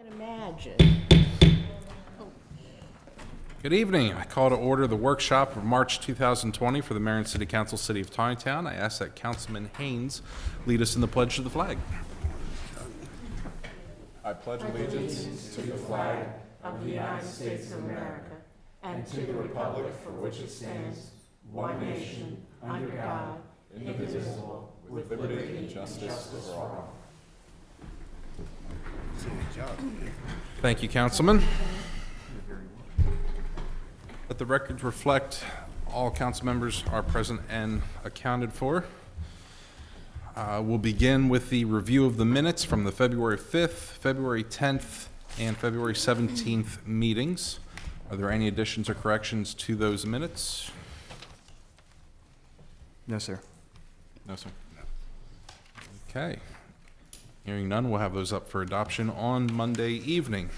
can imagine. Good evening. I call to order the workshop of March 2020 for the Mayor and City Council, City of Taneytown. I ask that Councilman Haynes lead us in the pledge to the flag. I pledge allegiance To the flag of the United States of America and to the republic for which it stands, one nation, under God, indivisible, with liberty and justice for all. Thank you, Councilman. Let the records reflect all council members are present and accounted for. We'll begin with the review of the minutes from the February 5th, February 10th, and February 17th meetings. Are there any additions or corrections to those minutes? No, sir. No, sir. Okay. Hearing none, we'll have those up for adoption on Monday evening.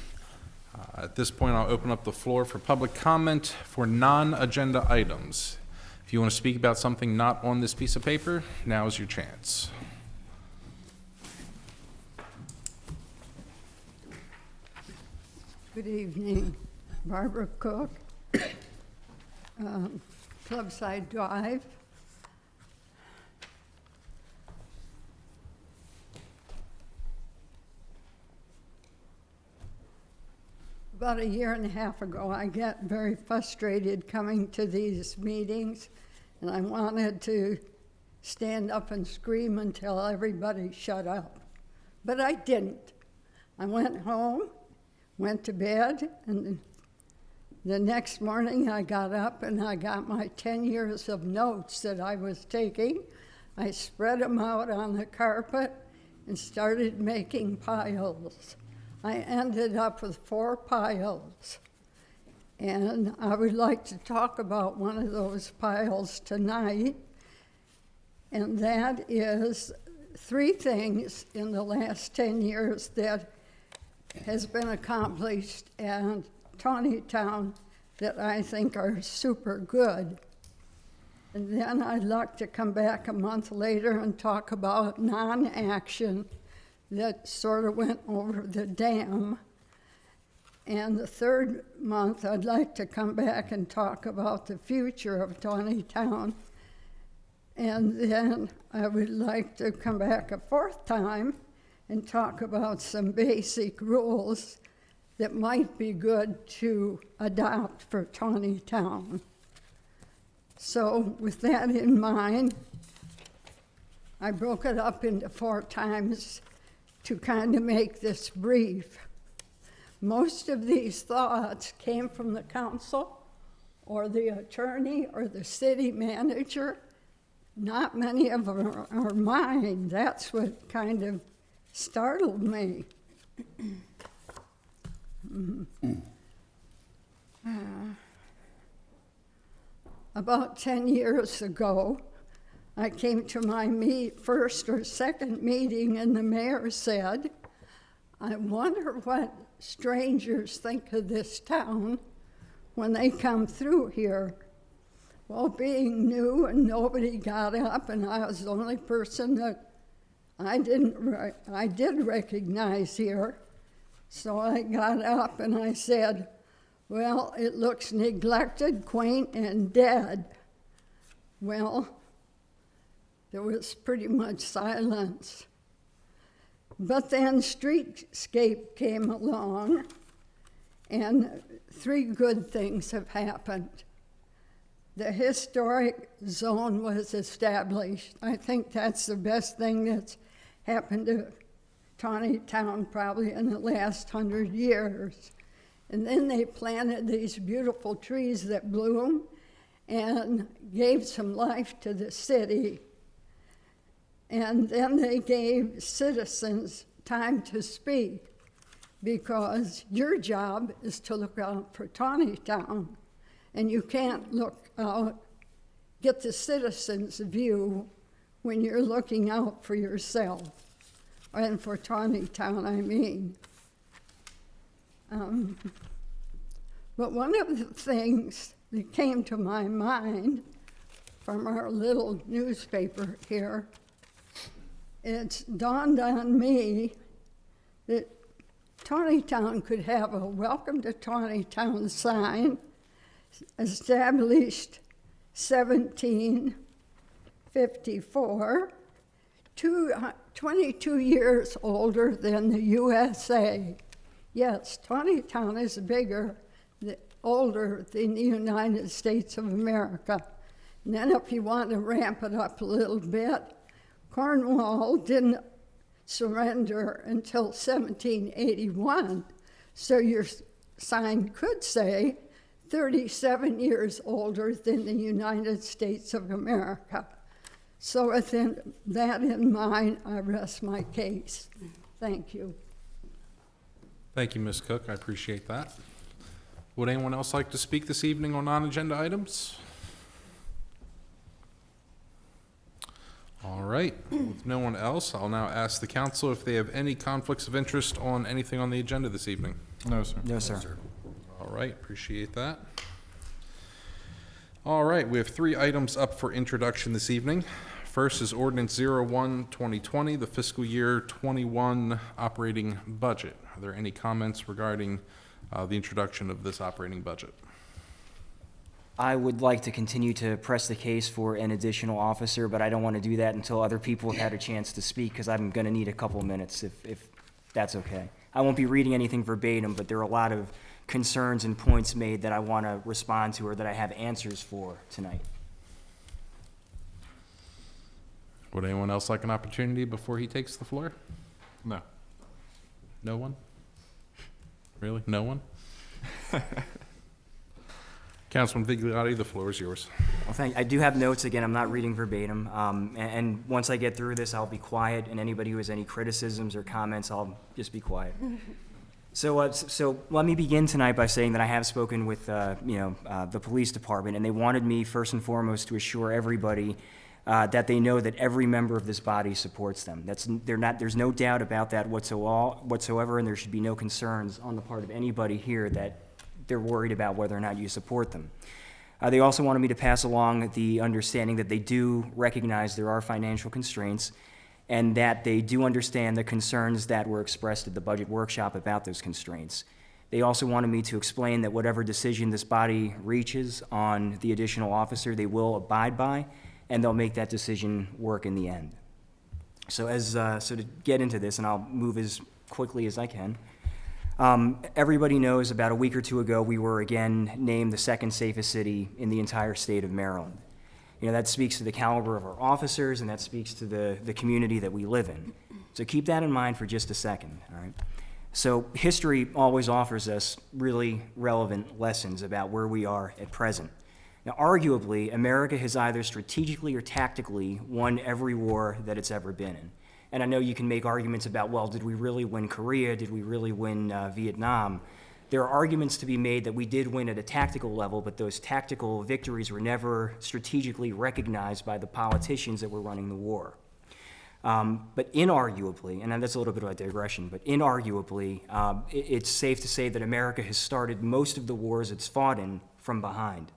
At this point, I'll open up the floor for public comment for non-agenda items. If you want to speak about something not on this piece of paper, now is your chance. Good evening, Barbara Cook, Clubside Drive. About a year and a half ago, I got very frustrated coming to these meetings, and I wanted to stand up and scream until everybody shut up. But I didn't. I went home, went to bed, and the next morning I got up and I got my 10 years of notes that I was taking. I spread them out on the carpet and started making piles. I ended up with 4 piles. And I would like to talk about one of those piles tonight. And that is 3 things in the last 10 years that has been accomplished in Taneytown that I think are super good. And then I'd like to come back a month later and talk about non-action that sort of went over the dam. And the third month, I'd like to come back and talk about the future of Taneytown. And then I would like to come back a 4th time and talk about some basic rules that might be good to adopt for Taneytown. So with that in mind, I broke it up into 4 times to kind of make this brief. Most of these thoughts came from the council or the attorney or the city manager. Not many of them are mine. That's what kind of startled me. About 10 years ago, I came to my first or second meeting, and the mayor said, I wonder what strangers think of this town when they come through here. Well, being new and nobody got up, and I was the only person that I did recognize here. So I got up and I said, well, it looks neglected, quaint, and dead. Well, there was pretty much silence. But then Streetscape came along, and 3 good things have happened. The historic zone was established. I think that's the best thing that's happened to Taneytown probably in the last 100 years. And then they planted these beautiful trees that bloom and gave some life to the city. And then they gave citizens time to speak, because your job is to look out for Taneytown. And you can't look out, get the citizens' view when you're looking out for yourself, and for Taneytown, I mean. But one of the things that came to my mind from our little newspaper here, it's dawned on me that Taneytown could have a welcome to Taneytown sign established 1754, 22 years older than the USA. Yes, Taneytown is bigger, older than the United States of America. And then if you want to ramp it up a little bit, Cornwall didn't surrender until 1781, so your sign could say 37 years older than the United States of America. So with that in mind, I rest my case. Thank you. Thank you, Ms. Cook. I appreciate that. Would anyone else like to speak this evening on non-agenda items? All right, with no one else, I'll now ask the council if they have any conflicts of interest on anything on the agenda this evening. No, sir. No, sir. All right, appreciate that. All right, we have 3 items up for introduction this evening. First is Ordinance 01-2020, the fiscal year 21 operating budget. Are there any comments regarding the introduction of this operating budget? I would like to continue to press the case for an additional officer, but I don't want to do that until other people have had a chance to speak, because I'm going to need a couple minutes, if that's okay. I won't be reading anything verbatim, but there are a lot of concerns and points made that I want to respond to or that I have answers for tonight. Would anyone else like an opportunity before he takes the floor? No. No one? Really? No one? Councilman Vigliotti, the floor is yours. Well, I do have notes. Again, I'm not reading verbatim. And once I get through this, I'll be quiet, and anybody who has any criticisms or comments, I'll just be quiet. So let me begin tonight by saying that I have spoken with, the police department, and they wanted me first and foremost to assure everybody that they know that every member of this body supports them. There's no doubt about that whatsoever, and there should be no concerns on the part of anybody here that they're worried about whether or not you support them. They also wanted me to pass along the understanding that they do recognize there are financial constraints, and that they do understand the concerns that were expressed at the budget workshop about those constraints. They also wanted me to explain that whatever decision this body reaches on the additional officer, they will abide by, and they'll make that decision work in the end. So to get into this, and I'll move as quickly as I can. Everybody knows about a week or two ago, we were again named the second safest city in the entire state of Maryland. You know, that speaks to the caliber of our officers, and that speaks to the community that we live in. So keep that in mind for just a second, all right? So history always offers us really relevant lessons about where we are at present. Now, arguably, America has either strategically or tactically won every war that it's ever been in. And I know you can make arguments about, well, did we really win Korea? Did we really win Vietnam? There are arguments to be made that we did win at a tactical level, but those tactical victories were never strategically recognized by the politicians that were running the war. But inarguably, and that's a little bit of a digression, but inarguably, it's safe to say that America has started most of the wars it's fought in from behind.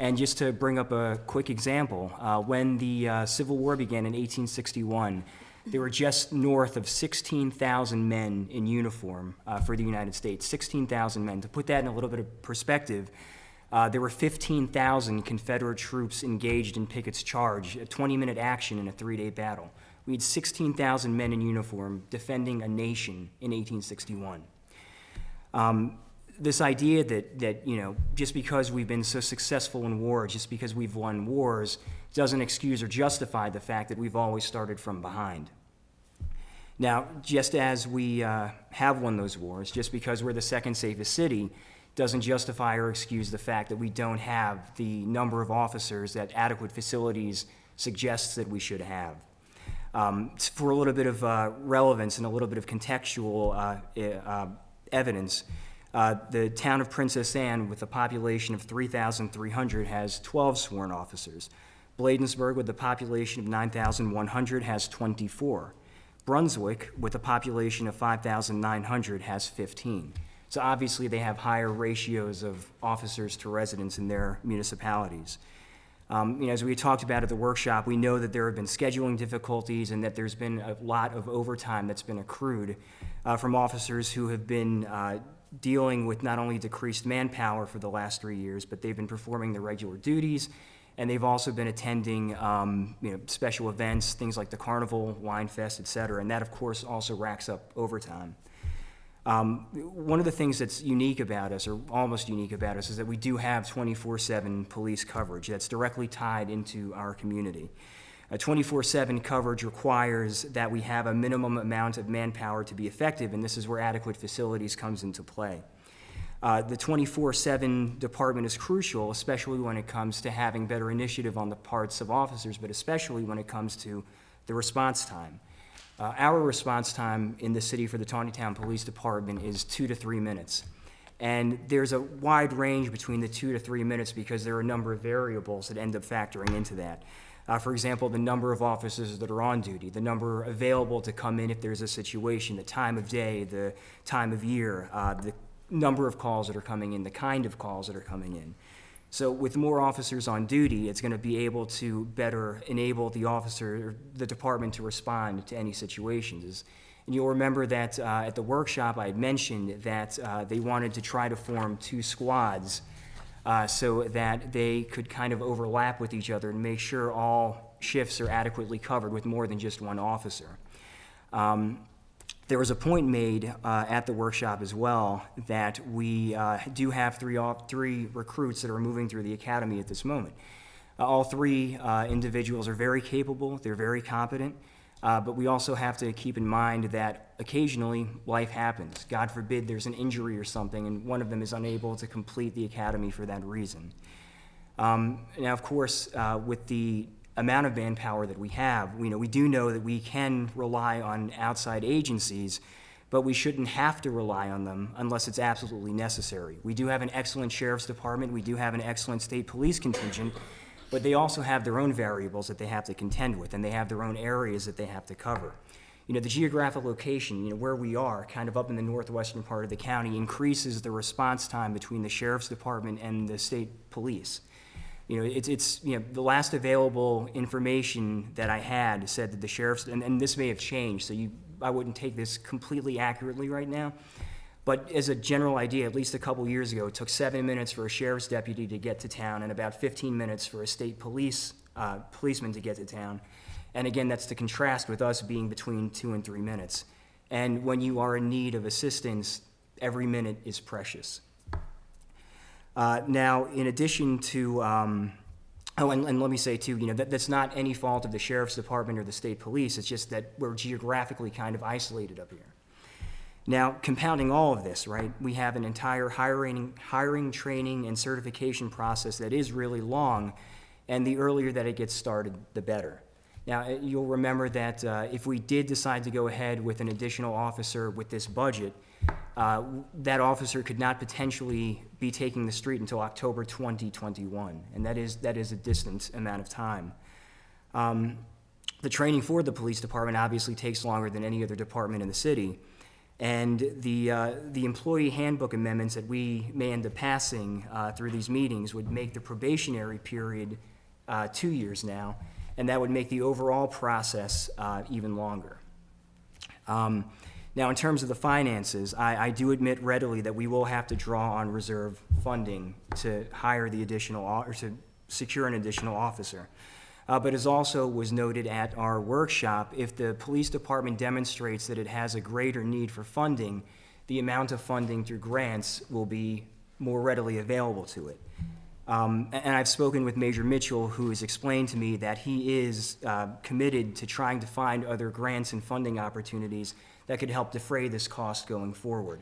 And just to bring up a quick example, when the Civil War began in 1861, there were just north of 16,000 men in uniform for the United States, 16,000 men. To put that in a little bit of perspective, there were 15,000 Confederate troops engaged in Pickett's Charge, a 20-minute action in a 3-day battle. We had 16,000 men in uniform defending a nation in 1861. This idea that just because we've been so successful in war, just because we've won wars, doesn't excuse or justify the fact that we've always started from behind. Now, just as we have won those wars, just because we're the second safest city, doesn't justify or excuse the fact that we don't have the number of officers that adequate facilities suggests that we should have. For a little bit of relevance and a little bit of contextual evidence, the town of Princess Anne, with a population of 3,300, has 12 sworn officers. Bladensburg, with a population of 9,100, has 24. Brunswick, with a population of 5,900, has 15. So obviously they have higher ratios of officers to residents in their municipalities. As we talked about at the workshop, we know that there have been scheduling difficulties and that there's been a lot of overtime that's been accrued from officers who have been dealing with not only decreased manpower for the last 3 years, but they've been performing their regular duties, and they've also been attending special events, things like the Carnival, Wine Fest, et cetera, and that, of course, also racks up overtime. One of the things that's unique about us, or almost unique about us, is that we do have 24/7 police coverage that's directly tied into our community. 24/7 coverage requires that we have a minimum amount of manpower to be effective, and this is where adequate facilities comes into play. The 24/7 department is crucial, especially when it comes to having better initiative on the parts of officers, but especially when it comes to the response time. Our response time in the city for the Taneytown Police Department is 2 to 3 minutes. And there's a wide range between the 2 to 3 minutes because there are a number of variables that end up factoring into that. For example, the number of officers that are on duty, the number available to come in if there's a situation, the time of day, the time of year, the number of calls that are coming in, the kind of calls that are coming in. So with more officers on duty, it's going to be able to better enable the officer, or the department, to respond to any situations. And you'll remember that at the workshop I had mentioned that they wanted to try to form 2 squads so that they could kind of overlap with each other and make sure all shifts are adequately covered with more than just one officer. There was a point made at the workshop as well that we do have 3 recruits that are moving through the academy at this moment. All 3 individuals are very capable, they're very competent, but we also have to keep in mind that occasionally life happens. God forbid there's an injury or something, and one of them is unable to complete the academy for that reason. Now, of course, with the amount of manpower that we have, we do know that we can rely on outside agencies, but we shouldn't have to rely on them unless it's absolutely necessary. We do have an excellent sheriff's department, we do have an excellent state police contingent, but they also have their own variables that they have to contend with, and they have their own areas that they have to cover. The geographic location, where we are, kind of up in the northwestern part of the county, increases the response time between the sheriff's department and the state police. The last available information that I had said that the sheriff's, and this may have changed, so I wouldn't take this completely accurately right now, but as a general idea, at least a couple years ago, it took 7 minutes for a sheriff's deputy to get to town and about 15 minutes for a state policeman to get to town. And again, that's to contrast with us being between 2 and 3 minutes. And when you are in need of assistance, every minute is precious. Now, in addition to, and let me say too, that's not any fault of the sheriff's department or the state police. It's just that we're geographically kind of isolated up here. Now, compounding all of this, right, we have an entire hiring, training, and certification process that is really long, and the earlier that it gets started, the better. Now, you'll remember that if we did decide to go ahead with an additional officer with this budget, that officer could not potentially be taking the street until October 2021, and that is a distant amount of time. The training for the police department obviously takes longer than any other department in the city, and the employee handbook amendments that we may end up passing through these meetings would make the probationary period 2 years now, and that would make the overall process even longer. Now, in terms of the finances, I do admit readily that we will have to draw on reserve funding to hire the additional, or to secure an additional officer. But as also was noted at our workshop, if the police department demonstrates that it has a greater need for funding, the amount of funding through grants will be more readily available to it. And I've spoken with Major Mitchell, who has explained to me that he is committed to trying to find other grants and funding opportunities that could help defray this cost going forward.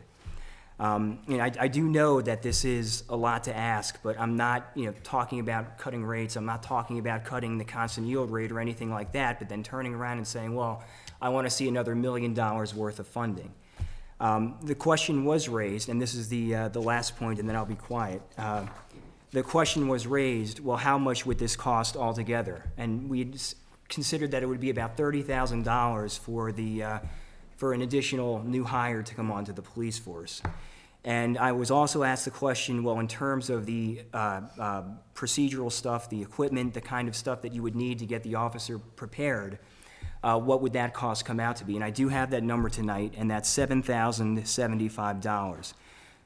I do know that this is a lot to ask, but I'm not talking about cutting rates. I'm not talking about cutting the constant yield rate or anything like that, but then turning around and saying, well, I want to see another $1 million worth of funding. The question was raised, and this is the last point, and then I'll be quiet. The question was raised, well, how much would this cost altogether? And we considered that it would be about $30,000 for an additional new hire to come onto the police force. And I was also asked the question, well, in terms of the procedural stuff, the equipment, the kind of stuff that you would need to get the officer prepared, what would that cost come out to be? And I do have that number tonight, and that's $7,075.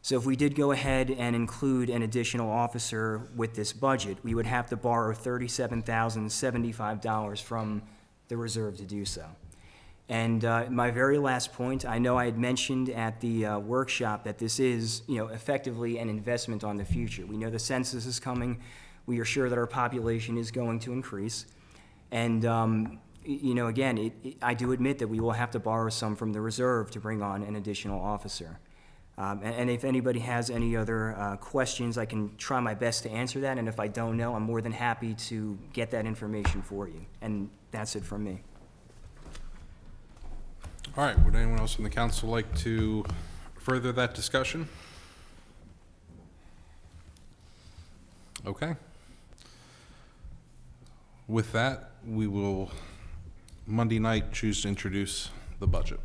So if we did go ahead and include an additional officer with this budget, we would have to borrow $37,075 from the reserve to do so. And my very last point, I know I had mentioned at the workshop that this is, effectively an investment on the future. We know the census is coming. We are sure that our population is going to increase. And, again, I do admit that we will have to borrow some from the reserve to bring on an additional officer. And if anybody has any other questions, I can try my best to answer that. And if I don't know, I'm more than happy to get that information for you. And that's it from me. All right, would anyone else from the council like to further that discussion? Okay. With that, we will Monday night choose to introduce the budget.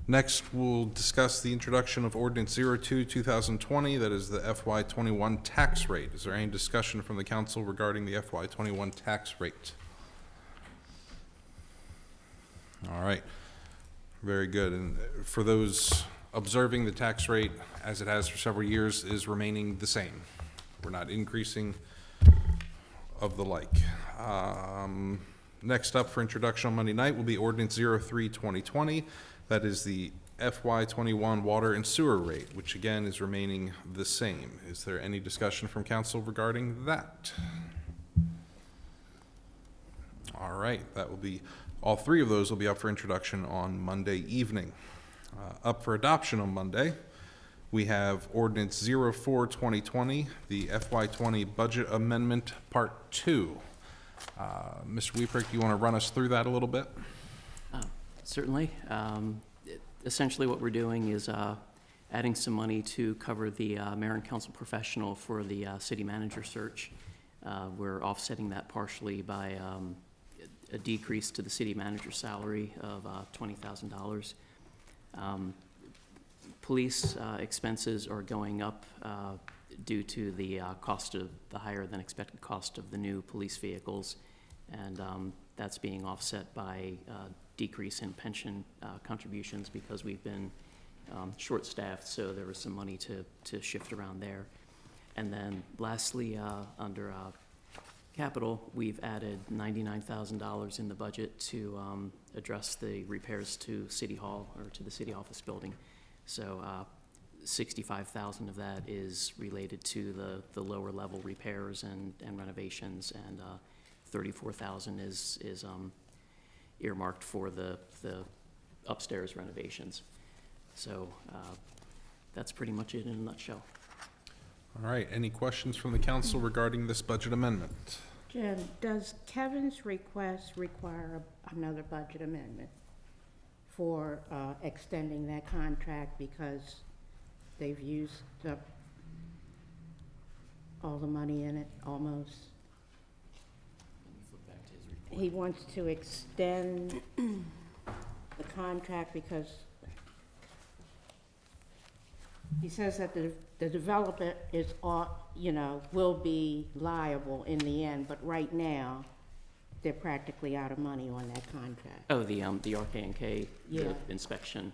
Next, we'll discuss the introduction of Ordinance 02-2020, that is the FY21 tax rate. Is there any discussion from the council regarding the FY21 tax rate? All right, very good. And for those observing, the tax rate, as it has for several years, is remaining the same. We're not increasing of the like. Next up for introduction on Monday night will be Ordinance 03-2020. That is the FY21 water and sewer rate, which again is remaining the same. Is there any discussion from council regarding that? All right, that will be, all three of those will be up for introduction on Monday evening. Up for adoption on Monday, we have Ordinance 04-2020, the FY20 Budget Amendment Part 2. Mr. Weeprick, do you want to run us through that a little bit? Certainly. Essentially what we're doing is adding some money to cover the mayor and council professional for the city manager search. We're offsetting that partially by a decrease to the city manager salary of $20,000. Police expenses are going up due to the cost of the higher than expected cost of the new police vehicles, and that's being offset by decrease in pension contributions because we've been short-staffed, so there was some money to shift around there. And then lastly, under capital, we've added $99,000 in the budget to address the repairs to City Hall, or to the city office building. So $65,000 of that is related to the lower level repairs and renovations, and $34,000 is earmarked for the upstairs renovations. So that's pretty much it in a nutshell. All right, any questions from the council regarding this budget amendment? Jen, does Kevin's request require another budget amendment for extending that contract because they've used up all the money in it, almost? He wants to extend the contract because he says that the developer is, will be liable in the end, but right now, they're practically out of money on that contract. Oh, the RK&K Yeah. inspection.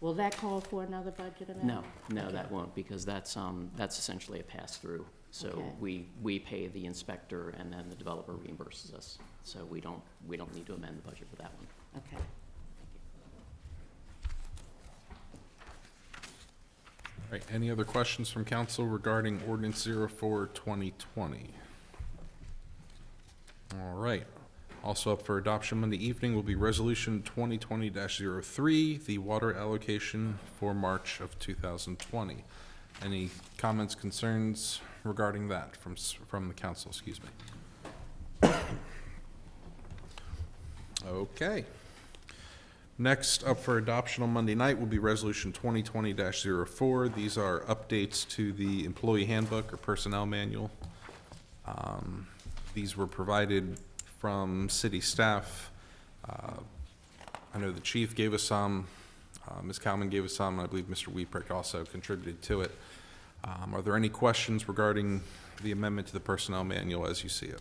Will that call for another budget amendment? No, Okay. that won't, because that's essentially a pass-through. So Okay. we pay the inspector, and then the developer reimburses us. So we don't need to amend the budget for that one. Okay. All right, any other questions from council regarding Ordinance 04-2020? All right, also up for adoption Monday evening will be Resolution 2020-03, the water allocation for March of 2020. Any comments, concerns regarding that from the council, excuse me? Okay. Next up for adoption on Monday night will be Resolution 2020-04. These are updates to the employee handbook or personnel manual. These were provided from city staff. I know the chief gave us some. Ms. Kalman gave us some, and I believe Mr. Weeprick also contributed to it. Are there any questions regarding the amendment to the personnel manual as you see it?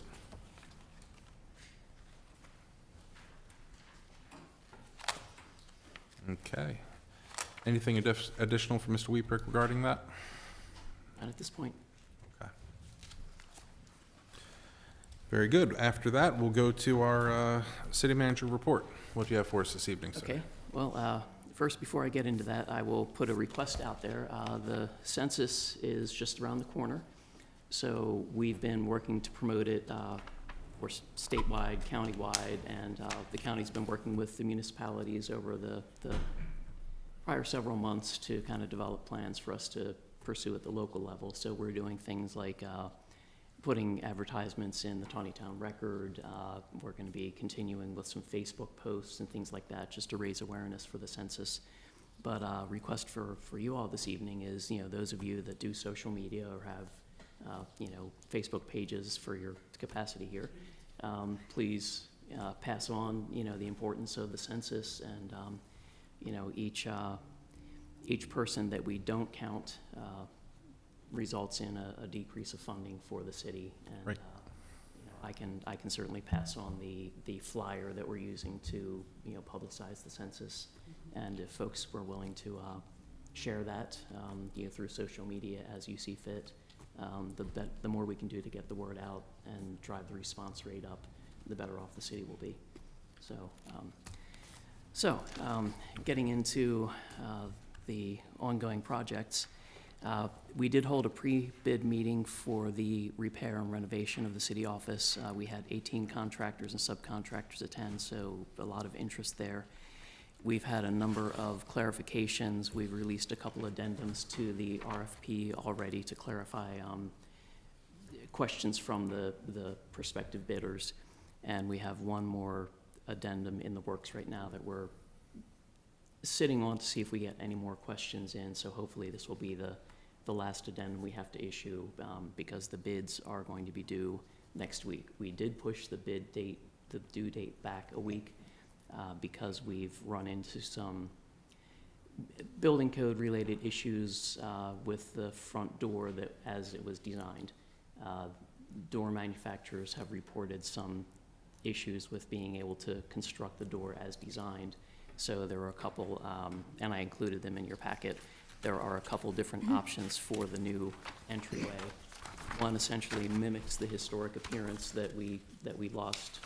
Okay. Anything additional from Mr. Weeprick regarding that? Not at this point. Okay. Very good. After that, we'll go to our city manager report. What do you have for us this evening, sir? Okay, well, first, before I get into that, I will put a request out there. The census is just around the corner, so we've been working to promote it for statewide, countywide, and the county's been working with the municipalities over the prior several months to kind of develop plans for us to pursue at the local level. So we're doing things like putting advertisements in the Taneytown Record. We're going to be continuing with some Facebook posts and things like that just to raise awareness for the census. But request for you all this evening is, those of you that do social media or have, Facebook pages for your capacity here, please pass on, the importance of the census and, each person that we don't count results in a decrease of funding for the city. And, Right. I can certainly pass on the flyer that we're using to, publicize the census. And if folks were willing to share that, through social media as you see fit, the more we can do to get the word out and drive the response rate up, the better off the city will be. So, getting into the ongoing projects, we did hold a pre-bid meeting for the repair and renovation of the city office. We had 18 contractors and subcontractors attend, so a lot of interest there. We've had a number of clarifications. We've released a couple addendums to the RFP already to clarify questions from the prospective bidders. And we have one more addendum in the works right now that we're sitting on to see if we get any more questions in. So hopefully this will be the last addendum we have to issue because the bids are going to be due next week. We did push the due date back a week because we've run into some building code related issues with the front door that as it was designed. Door manufacturers have reported some issues with being able to construct the door as designed. So there were a couple, and I included them in your packet. There are a couple different options for the new entryway. One essentially mimics the historic appearance that we lost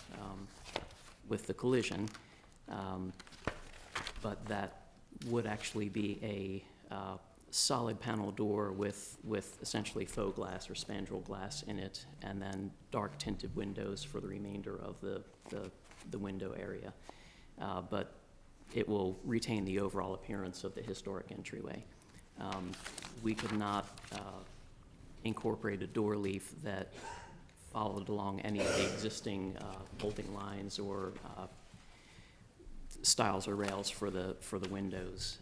with the collision, but that would actually be a solid panel door with essentially faux glass or spandrel glass in it, and then dark tinted windows for the remainder of the window area. But it will retain the overall appearance of the historic entryway. We could not incorporate a door leaf that followed along any of the existing bolting lines or stiles or rails for the windows.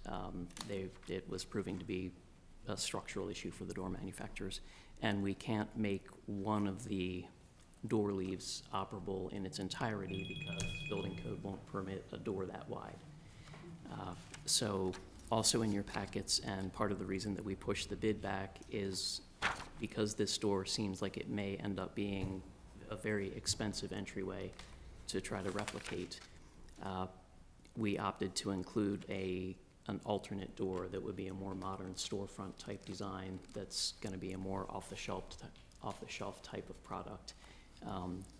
It was proving to be a structural issue for the door manufacturers, and we can't make one of the door leaves operable in its entirety because building code won't permit a door that wide. So also in your packets, and part of the reason that we pushed the bid back is because this door seems like it may end up being a very expensive entryway to try to replicate. We opted to include an alternate door that would be a more modern storefront type design that's going to be a more off-the-shelf type of product.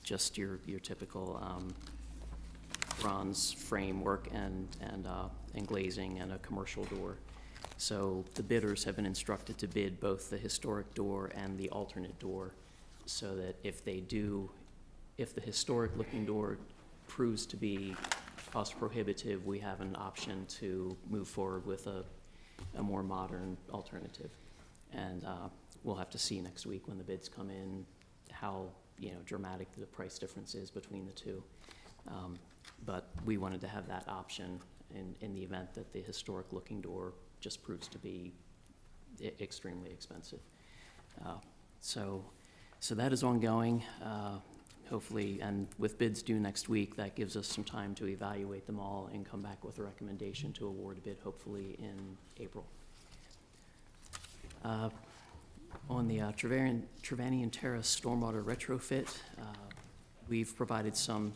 Just your typical bronze framework and glazing and a commercial door. So the bidders have been instructed to bid both the historic door and the alternate door, so that if the historic looking door proves to be cost prohibitive, we have an option to move forward with a more modern alternative. And we'll have to see next week when the bids come in how dramatic the price difference is between the two. But we wanted to have that option in the event that the historic looking door just proves to be extremely expensive. So that is ongoing. hopefully, and with bids due next week, that gives us some time to evaluate them all and come back with a recommendation to award a bid, hopefully in April. On the Trevanian Terrace stormwater retrofit, we've provided some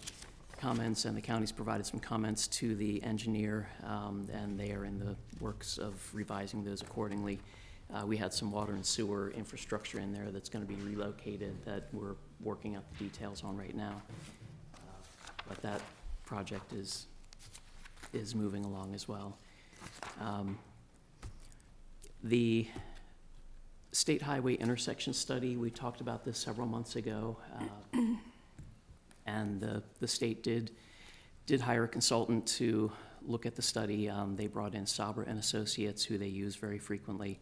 comments, and the county's provided some comments to the engineer, and they are in the works of revising those accordingly. We had some water and sewer infrastructure in there that's going to be relocated that we're working out the details on right now. But that project is moving along as well. The State Highway intersection study, we talked about this several months ago, and the state did hire a consultant to look at the study. They brought in Sabra and Associates, who they use very frequently.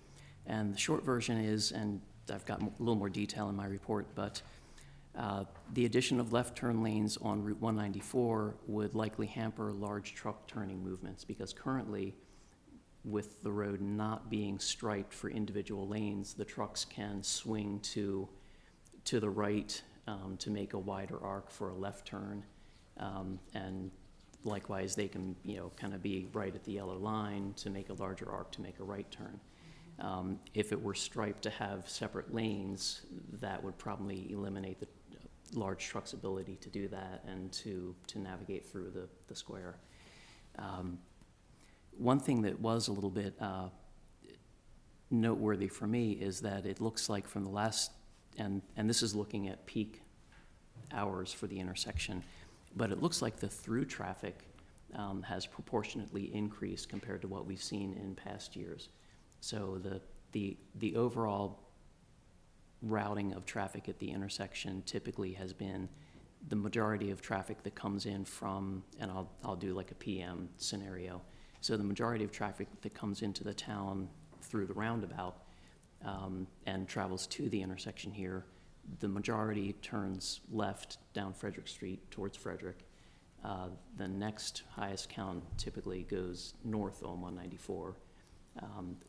And the short version is, and I've got a little more detail in my report, but the addition of left turn lanes on Route 194 would likely hamper large truck turning movements, because currently, with the road not being striped for individual lanes, the trucks can swing to the right to make a wider arc for a left turn. And likewise, they can, kind of be right at the yellow line to make a larger arc to make a right turn. If it were striped to have separate lanes, that would probably eliminate the large truck's ability to do that and to navigate through the square. One thing that was a little bit noteworthy for me is that it looks like from the last, and this is looking at peak hours for the intersection, but it looks like the through traffic has proportionately increased compared to what we've seen in past years. So the overall routing of traffic at the intersection typically has been the majority of traffic that comes in from, and I'll do like a PM scenario. So the majority of traffic that comes into the town through the roundabout and travels to the intersection here, the majority turns left down Frederick Street towards Frederick. The next highest count typically goes north on 194,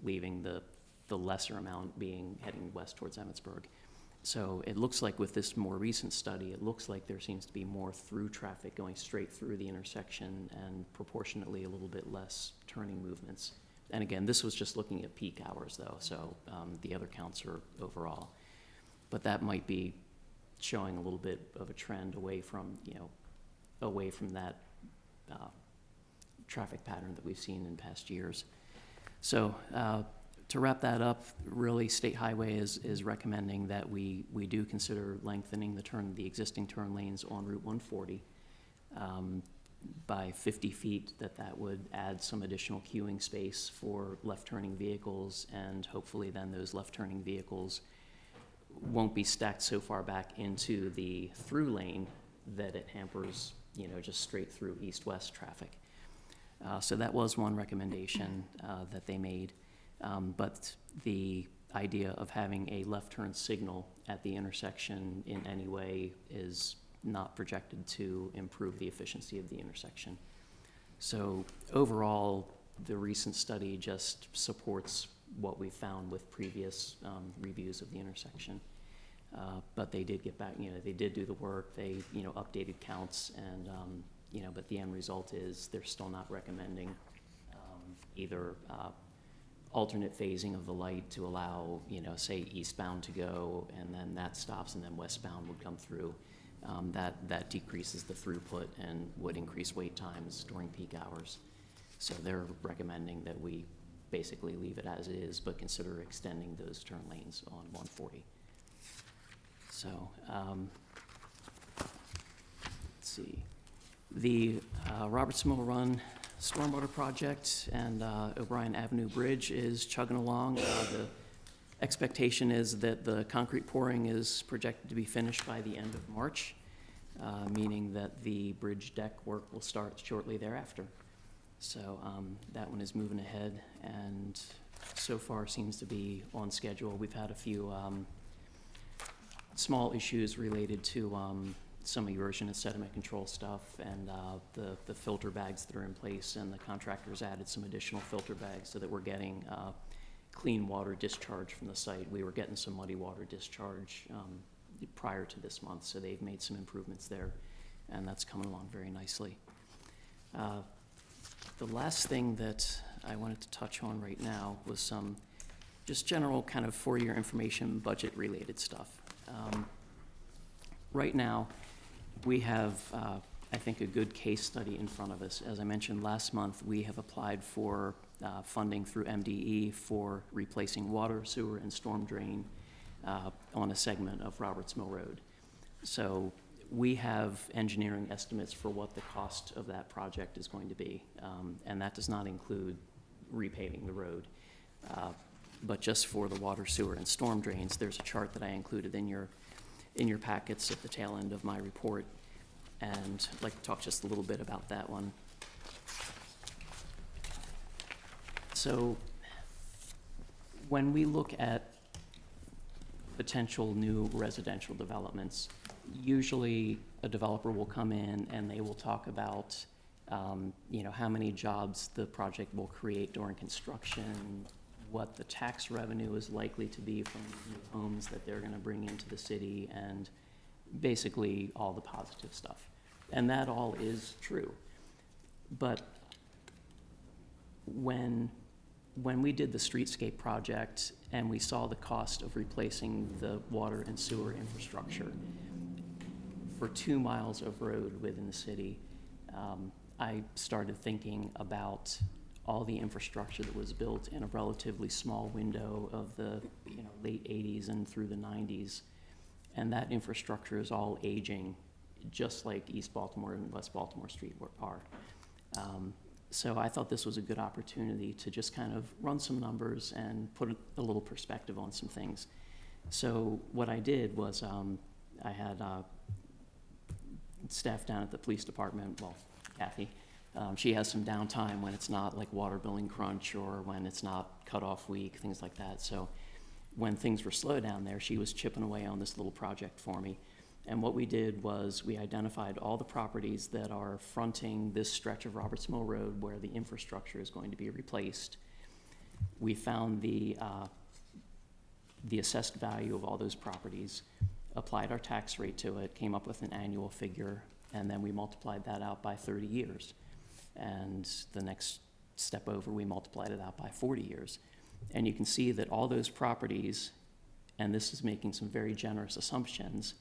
leaving the lesser amount heading west towards Emmitsburg. So it looks like with this more recent study, it looks like there seems to be more through traffic going straight through the intersection and proportionately a little bit less turning movements. And again, this was just looking at peak hours though, so the other counts are overall. But that might be showing a little bit of a trend away from that traffic pattern that we've seen in past years. So to wrap that up, really, State Highway is recommending that we do consider lengthening the existing turn lanes on Route 140 by 50 feet, that would add some additional queuing space for left-turning vehicles, and hopefully then those left-turning vehicles won't be stacked so far back into the through lane that it hampers, just straight through east-west traffic. So that was one recommendation that they made. But the idea of having a left turn signal at the intersection in any way is not projected to improve the efficiency of the intersection. So overall, the recent study just supports what we found with previous reviews of the intersection. But they did get back, they did do the work, they, updated counts, and, but the end result is they're still not recommending either alternate phasing of the light to allow, say eastbound to go, and then that stops, and then westbound would come through. That decreases the throughput and would increase wait times during peak hours. So they're recommending that we basically leave it as it is, but consider extending those turn lanes on 140. So, let's see. The Roberts Mill Run Stormwater Project and O'Brien Avenue Bridge is chugging along. The expectation is that the concrete pouring is projected to be finished by the end of March, meaning that the bridge deck work will start shortly thereafter. So that one is moving ahead and so far seems to be on schedule. We've had a few small issues related to some erosion and sediment control stuff, and the filter bags that are in place, and the contractors added some additional filter bags so that we're getting clean water discharge from the site. We were getting some muddy water discharge prior to this month, so they've made some improvements there, and that's coming along very nicely. The last thing that I wanted to touch on right now was some just general kind of for your information, budget-related stuff. Right now, we have, I think, a good case study in front of us. As I mentioned last month, we have applied for funding through MDE for replacing water, sewer, and storm drain on a segment of Roberts Mill Road. So we have engineering estimates for what the cost of that project is going to be, and that does not include repaving the road. But just for the water, sewer, and storm drains, there's a chart that I included in your packets at the tail end of my report, and I'd like to talk just a little bit about that one. So when we look at potential new residential developments, usually a developer will come in and they will talk about how many jobs the project will create during construction, what the tax revenue is likely to be from new homes that they're going to bring into the city, and basically all the positive stuff. And that all is true. But when we did the streetscape project and we saw the cost of replacing the water and sewer infrastructure for 2 miles of road within the city, I started thinking about all the infrastructure that was built in a relatively small window of the late 80s and through the 90s. And that infrastructure is all aging, just like East Baltimore and West Baltimore Street are. So I thought this was a good opportunity to just kind of run some numbers and put a little perspective on some things. So what I did was I had staff down at the police department, well, Kathy, she has some downtime when it's not like water billing crunch or when it's not cutoff week, things like that. So when things were slow down there, she was chipping away on this little project for me. And what we did was we identified all the properties that are fronting this stretch of Roberts Mill Road where the infrastructure is going to be replaced. We found the assessed value of all those properties, applied our tax rate to it, came up with an annual figure, and then we multiplied that out by 30 years. And the next step over, we multiplied it out by 40 years. And you can see that all those properties, and this is making some very generous assumptions,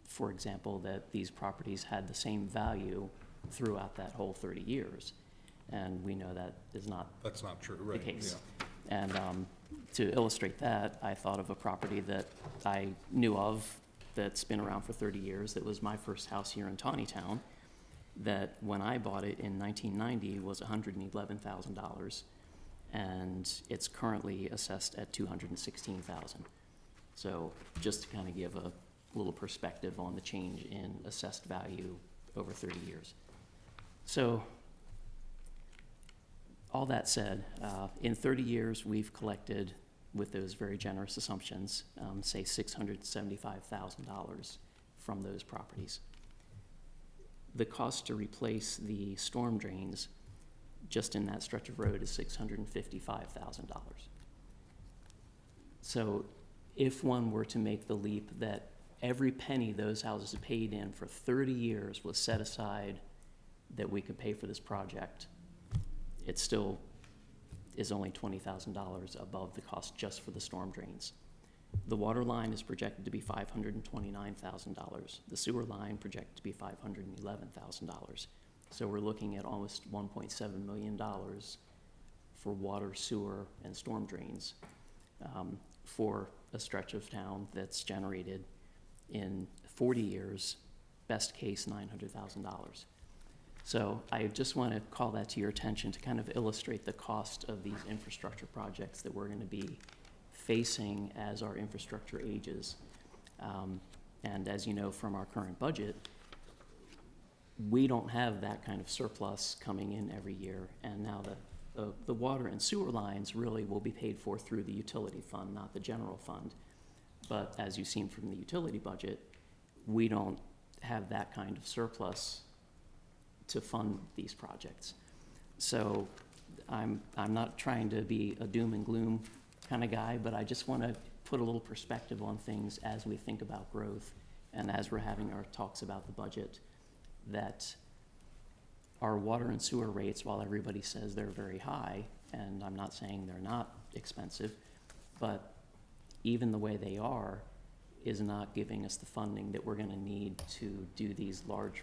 for example, that these properties had the same value throughout that whole 30 years. And we know that is not That's not true, right? the case. Yeah. And to illustrate that, I thought of a property that I knew of that's been around for 30 years. That was my first house here in Taneytown, that when I bought it in 1990 was $111,000, and it's currently assessed at $216,000. So just to kind of give a little perspective on the change in assessed value over 30 years. So all that said, in 30 years, we've collected, with those very generous assumptions, say $675,000 from those properties. The cost to replace the storm drains just in that stretch of road is $655,000. So if one were to make the leap that every penny those houses have paid in for 30 years was set aside that we could pay for this project, it still is only $20,000 above the cost just for the storm drains. The water line is projected to be $529,000. The sewer line projected to be $511,000. So we're looking at almost $1.7 million for water, sewer, and storm drains for a stretch of town that's generated in 40 years, best case $900,000. So I just want to call that to your attention to kind of illustrate the cost of these infrastructure projects that we're going to be facing as our infrastructure ages. And as you know from our current budget, we don't have that kind of surplus coming in every year. And now the water and sewer lines really will be paid for through the utility fund, not the general fund. But as you've seen from the utility budget, we don't have that kind of surplus to fund these projects. So I'm not trying to be a doom and gloom kind of guy, but I just want to put a little perspective on things as we think about growth and as we're having our talks about the budget, that our water and sewer rates, while everybody says they're very high, and I'm not saying they're not expensive, but even the way they are is not giving us the funding that we're gonna need to do these large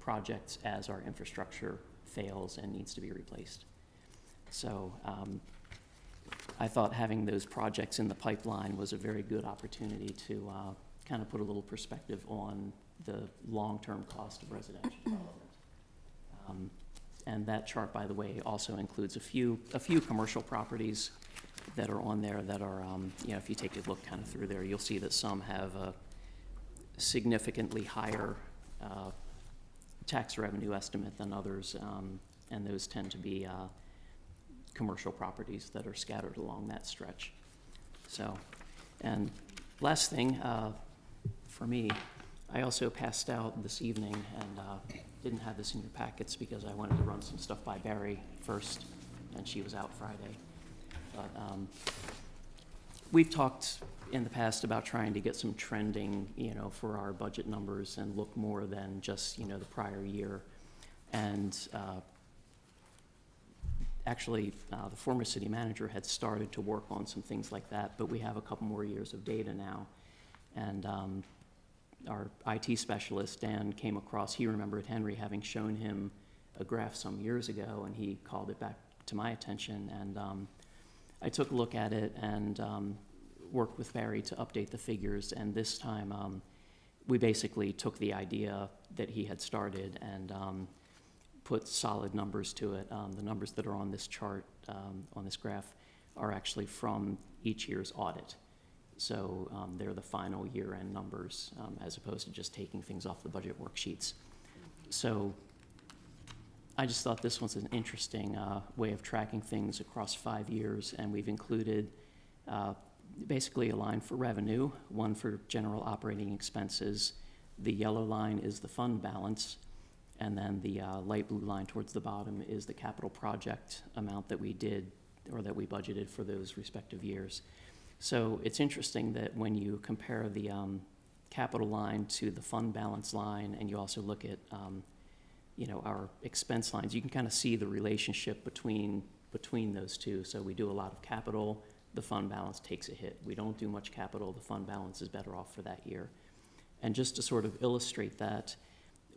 projects as our infrastructure fails and needs to be replaced. So I thought having those projects in the pipeline was a very good opportunity to kind of put a little perspective on the long-term cost of residential development. And that chart, by the way, also includes a few commercial properties that are on there that are, if you take a look kind of through there, you'll see that some have a significantly higher tax revenue estimate than others, and those tend to be commercial properties that are scattered along that stretch. So, and last thing, for me, I also passed out this evening, and didn't have this in your packets because I wanted to run some stuff by Barry first, and she was out Friday. But we've talked in the past about trying to get some trending, for our budget numbers and look more than just, the prior year. And actually, the former city manager had started to work on some things like that, but we have a couple more years of data now. And our IT specialist, Dan, came across, he remembered Henry having shown him a graph some years ago, and he called it back to my attention. And I took a look at it and worked with Barry to update the figures. And this time, we basically took the idea that he had started and put solid numbers to it. The numbers that are on this chart, on this graph, are actually from each year's audit. So they're the final year-end numbers, as opposed to just taking things off the budget worksheets. So I just thought this was an interesting way of tracking things across 5 years, and we've included basically a line for revenue, one for general operating expenses. The yellow line is the fund balance, and then the light blue line towards the bottom is the capital project amount that we did or that we budgeted for those respective years. So it's interesting that when you compare the capital line to the fund balance line, and you also look at our expense lines, you can kind of see the relationship between those two. So we do a lot of capital, the fund balance takes a hit. We don't do much capital, the fund balance is better off for that year. And just to sort of illustrate that,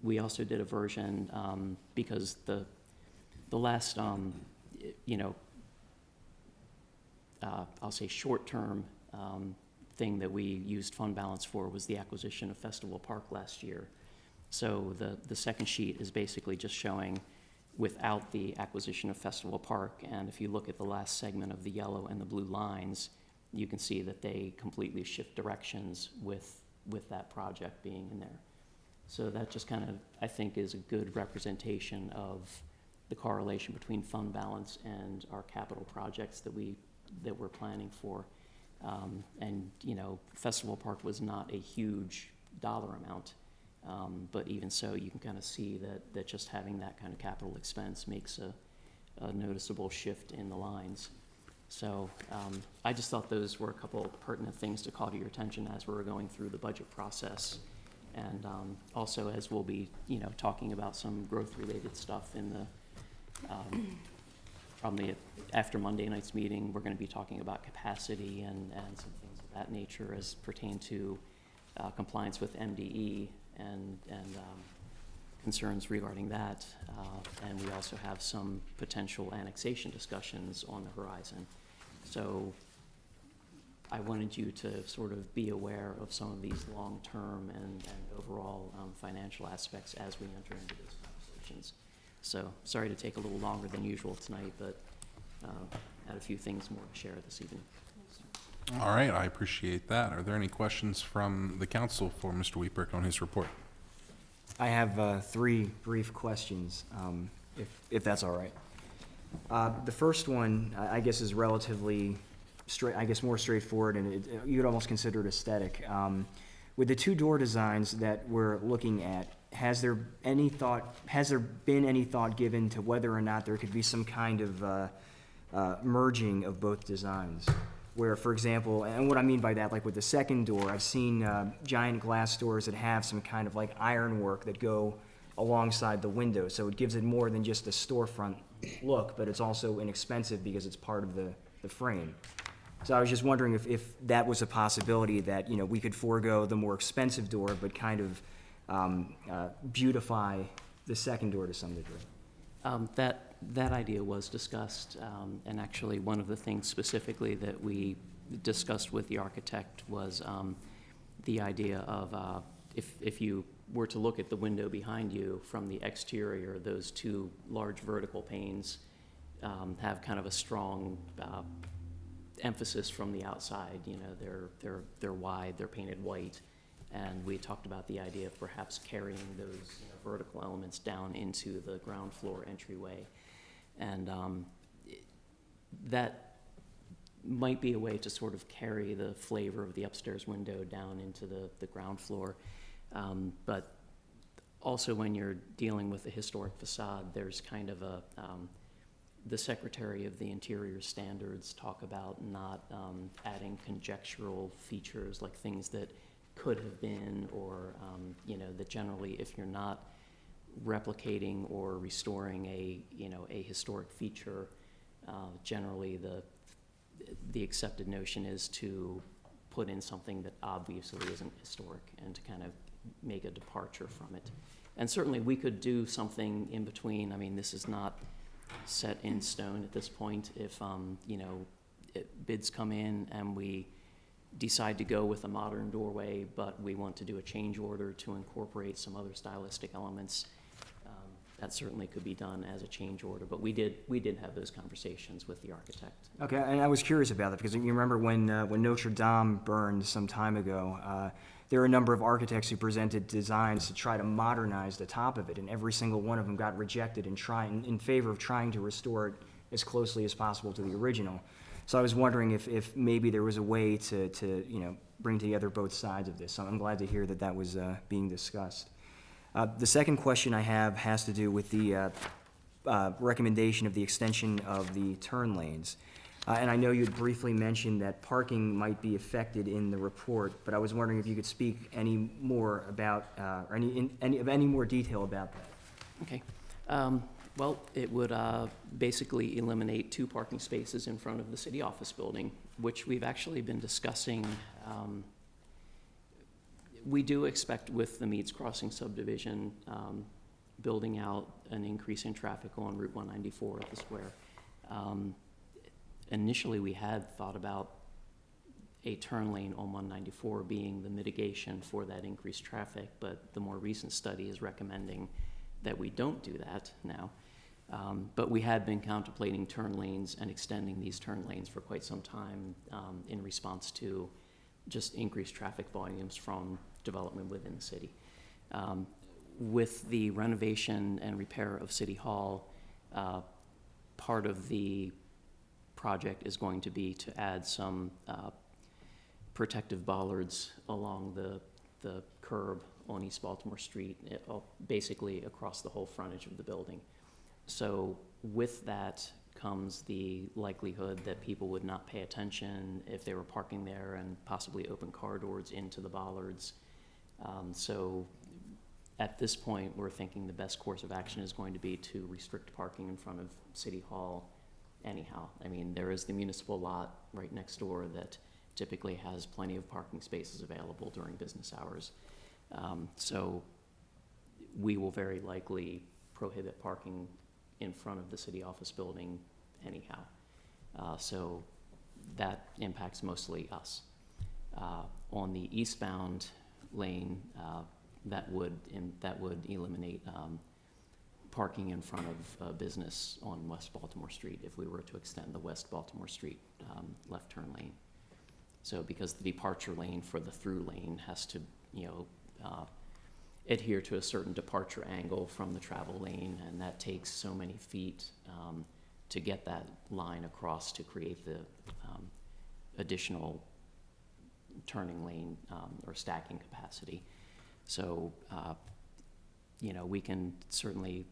we also did a version because the last I'll say short-term thing that we used fund balance for was the acquisition of Festival Park last year. So the second sheet is basically just showing without the acquisition of Festival Park. And if you look at the last segment of the yellow and the blue lines, you can see that they completely shift directions with that project being in there. So that just kind of, I think, is a good representation of the correlation between fund balance and our capital projects that we're planning for. And Festival Park was not a huge dollar amount, but even so, you can kind of see that just having that kind of capital expense makes a noticeable shift in the lines. So I just thought those were a couple pertinent things to call to your attention as we were going through the budget process. And also as we'll be, talking about some growth-related stuff in the probably after Monday night's meeting, we're going to be talking about capacity and some things of that nature as pertain to compliance with MDE and concerns regarding that. And we also have some potential annexation discussions on the horizon. So I wanted you to sort of be aware of some of these long-term and overall financial aspects as we enter into those conversations. So sorry to take a little longer than usual tonight, but had a few things more to share this evening. All right, I appreciate that. Are there any questions from the council for Mr. Weebrick on his report? I have 3 brief questions, if that's all right. The first one, I guess, is relatively more straightforward, and you'd almost consider it aesthetic. With the 2 door designs that we're looking at, has there been any thought given to whether or not there could be some kind of merging of both designs? where, for example, and what I mean by that, like with the second door, I've seen giant glass doors that have some kind of like ironwork that go alongside the window, so it gives it more than just a storefront look, but it's also inexpensive because it's part of the frame. So I was just wondering if that was a possibility that, you know, we could forego the more expensive door, but kind of beautify the second door to some degree. That idea was discussed, and actually one of the things specifically that we discussed with the architect was the idea of if you were to look at the window behind you from the exterior, those two large vertical panes have kind of a strong emphasis from the outside. You know, they're wide, they're painted white, and we talked about the idea of perhaps carrying those vertical elements down into the ground floor entryway. And that might be a way to sort of carry the flavor of the upstairs window down into the ground floor. But also when you're dealing with a historic facade, there's kind of the Secretary of the Interior Standards talk about not adding conjectural features like things that could have been, or that generally if you're not replicating or restoring a historic feature, generally the accepted notion is to put in something that obviously isn't historic and to kind of make a departure from it. And certainly we could do something in between. I mean, this is not set in stone at this point. If bids come in and we decide to go with a modern doorway, but we want to do a change order to incorporate some other stylistic elements, that certainly could be done as a change order. But we did have those conversations with the architect. Okay, and I was curious about that, because you remember when Notre Dame burned some time ago, there were a number of architects who presented designs to try to modernize the top of it, and every single one of them got rejected in favor of trying to restore it as closely as possible to the original. So I was wondering if maybe there was a way to bring together both sides of this. So I'm glad to hear that that was being discussed. The second question I have has to do with the recommendation of the extension of the turn lanes. And I know you had briefly mentioned that parking might be affected in the report, but I was wondering if you could speak any more about, or any more detail about that. Okay. Well, it would basically eliminate 2 parking spaces in front of the city office building, which we've actually been discussing. We do expect with the Meads Crossing subdivision, building out an increase in traffic on Route 194 at the square. Initially, we had thought about a turn lane on 194 being the mitigation for that increased traffic, but the more recent study is recommending that we don't do that now. But we had been contemplating turn lanes and extending these turn lanes for quite some time in response to just increased traffic volumes from development within the city. With the renovation and repair of City Hall, part of the project is going to be to add some protective bollards along the curb on East Baltimore Street, basically across the whole frontage of the building. So with that comes the likelihood that people would not pay attention if they were parking there and possibly open car doors into the bollards. So at this point, we're thinking the best course of action is going to be to restrict parking in front of City Hall anyhow. I mean, there is the municipal lot right next door that typically has plenty of parking spaces available during business hours. So we will very likely prohibit parking in front of the city office building anyhow. So that impacts mostly us. On the eastbound lane, that would eliminate parking in front of a business on West Baltimore Street if we were to extend the West Baltimore Street left turn lane. So because the departure lane for the through lane has to, adhere to a certain departure angle from the travel lane, and that takes so many feet to get that line across to create the additional turning lane or stacking capacity. So, we can certainly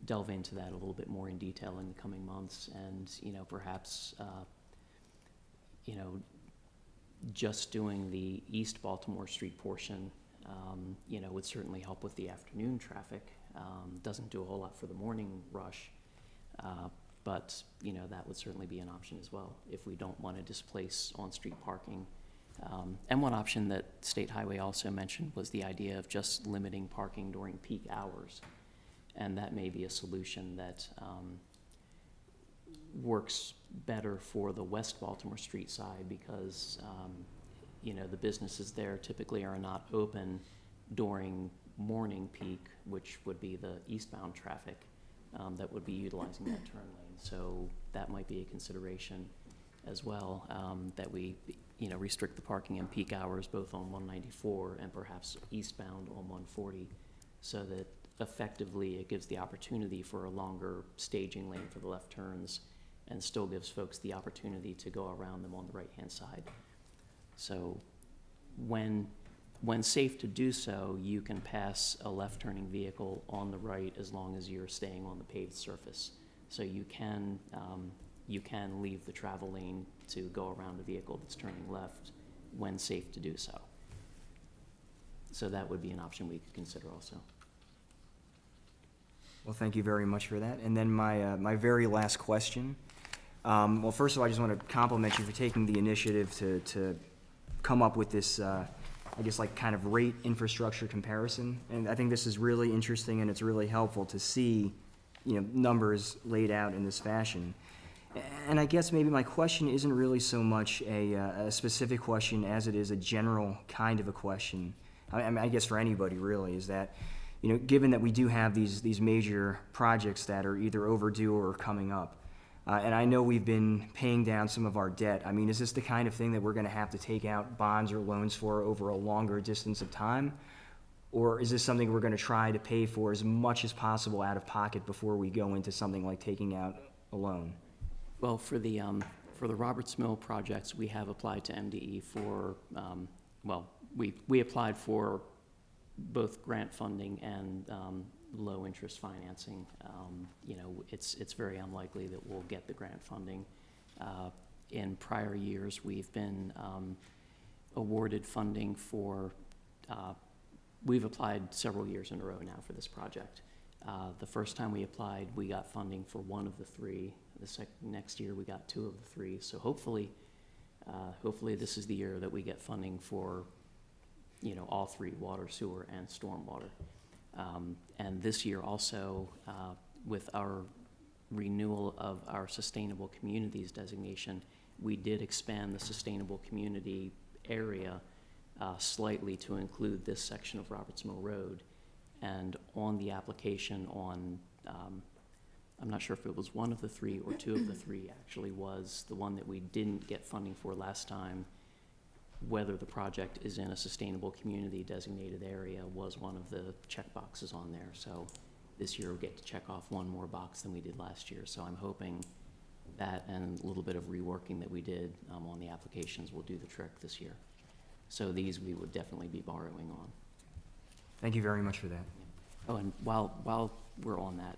delve into that a little bit more in detail in the coming months, and perhaps you know, just doing the East Baltimore Street portion, you know, would certainly help with the afternoon traffic. Doesn't do a whole lot for the morning rush, but, you know, that would certainly be an option as well if we don't want to displace on-street parking. And one option that State Highway also mentioned was the idea of just limiting parking during peak hours. And that may be a solution that works better for the West Baltimore Street side because, you know, the businesses there typically are not open during morning peak, which would be the eastbound traffic that would be utilizing that turn lane. So that might be a consideration as well, that we, you know, restrict the parking in peak hours both on 194 and perhaps eastbound on 140, so that effectively it gives the opportunity for a longer staging lane for the left turns and still gives folks the opportunity to go around them on the right-hand side. So when safe to do so, you can pass a left-turning vehicle on the right as long as you're staying on the paved surface. So you can leave the travel lane to go around a vehicle that's turning left when safe to do so. So that would be an option we could consider also. Well, thank you very much for that. And then my very last question. Well, first of all, I just want to compliment you for taking the initiative to come up with this, I guess, like kind of rate infrastructure comparison. And I think this is really interesting and it's really helpful to see, you know, numbers laid out in this fashion. And I guess maybe my question isn't really so much a specific question as it is a general kind of a question. I mean, I guess for anybody really, is that, you know, given that we do have these major projects that are either overdue or coming up, and I know we've been paying down some of our debt. I mean, is this the kind of thing that we're going to have to take out bonds or loans for over a longer distance of time? Or is this something we're going to try to pay for as much as possible out of pocket before we go into something like taking out a loan? Well, for the Roberts Mill projects, we have applied to MDE for, well, we applied for both grant funding and low-interest financing. You know, it's very unlikely that we'll get the grant funding. In prior years, we've been awarded funding for, we've applied several years in a row now for this project. The first time we applied, we got funding for one of the three. The next year, we got two of the three. So hopefully this is the year that we get funding for, you know, all three: water, sewer, and stormwater. And this year also, with our renewal of our Sustainable Communities designation, we did expand the Sustainable Community area slightly to include this section of Roberts Mill Road. And on the application on, I'm not sure if it was one of the three or two of the three actually, was the one that we didn't get funding for last time, whether the project is in a sustainable community designated area was one of the check boxes on there. So this year we'll get to check off one more box than we did last year. So I'm hoping that and a little bit of reworking that we did on the applications will do the trick this year. So these we would definitely be borrowing on. Thank you very much for that. Oh, and while we're on that,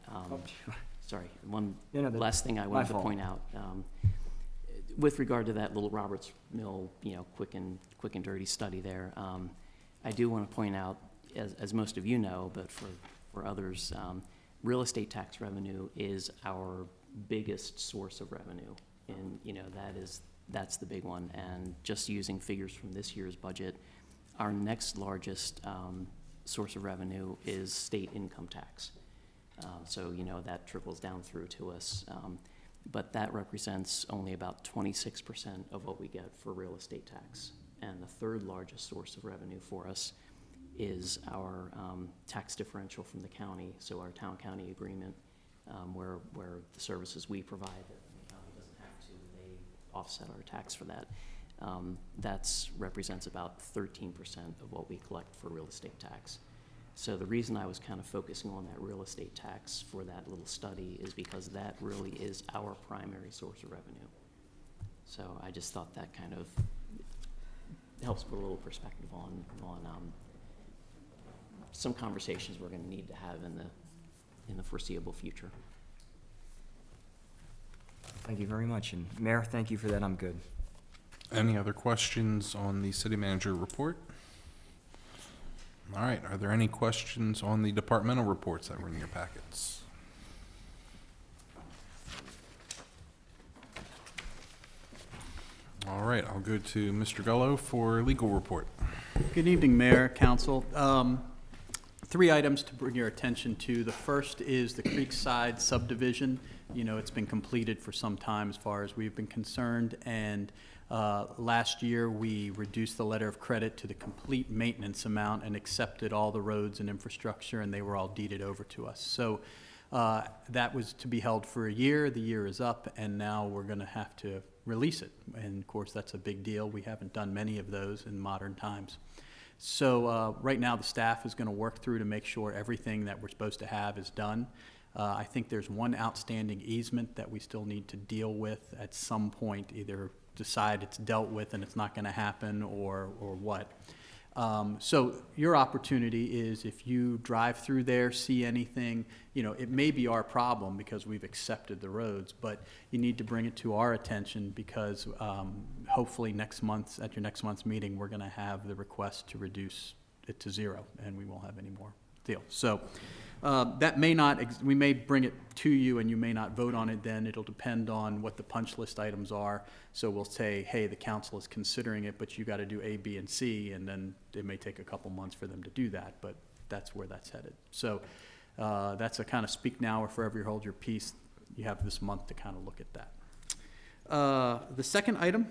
sorry, one Yeah, no, last thing I my wanted to fault. point out. With regard to that little Roberts Mill, you know, quick and dirty study there, I do want to point out, as most of you know, but for others, real estate tax revenue is our biggest source of revenue, and you know that's the big one. And just using figures from this year's budget, our next largest source of revenue is state income tax. So you know that trickles down through to us. But that represents only about 26% of what we get for real estate tax. And the third largest source of revenue for us is our tax differential from the county, so our town-county agreement, where the services we provide, the county doesn't have to, they offset our tax for that. That represents about 13% of what we collect for real estate tax. So the reason I was kind of focusing on that real estate tax for that little study is because that really is our primary source of revenue. So I just thought that kind of helps put a little perspective on some conversations we're going to need to have in the foreseeable future. Thank you very much. And Mayor, thank you for that. I'm good. Any other questions on the city manager report? All right, are there any questions on the departmental reports that were in your packets? All right, I'll go to Mr. Gullo for legal report. Good evening, Mayor, Council. 3 items to bring your attention to. The first is the Creekside subdivision. You know, it's been completed for some time as far as we've been concerned, and last year we reduced the letter of credit to the complete maintenance amount and accepted all the roads and infrastructure, and they were all deeded over to us. So that was to be held for a year. The year is up, and now we're going to have to release it. And of course, that's a big deal. We haven't done many of those in modern times. So right now, the staff is going to work through to make sure everything that we're supposed to have is done. I think there's one outstanding easement that we still need to deal with at some point, either decide it's dealt with and it's not going to happen, or what. So your opportunity is, if you drive through there, see anything, you know, it may be our problem because we've accepted the roads, but you need to bring it to our attention because hopefully next month, at your next month's meeting, we're going to have the request to reduce it to 0, and we won't have any more deal. So that may not, we may bring it to you and you may not vote on it then. It'll depend on what the punch list items are. So we'll say, hey, the council is considering it, but you got to do A, B, and C, and then it may take a couple months for them to do that, but that's where that's headed. So that's a kind of speak now or forever you hold your peace. You have this month to kind of look at that. The second item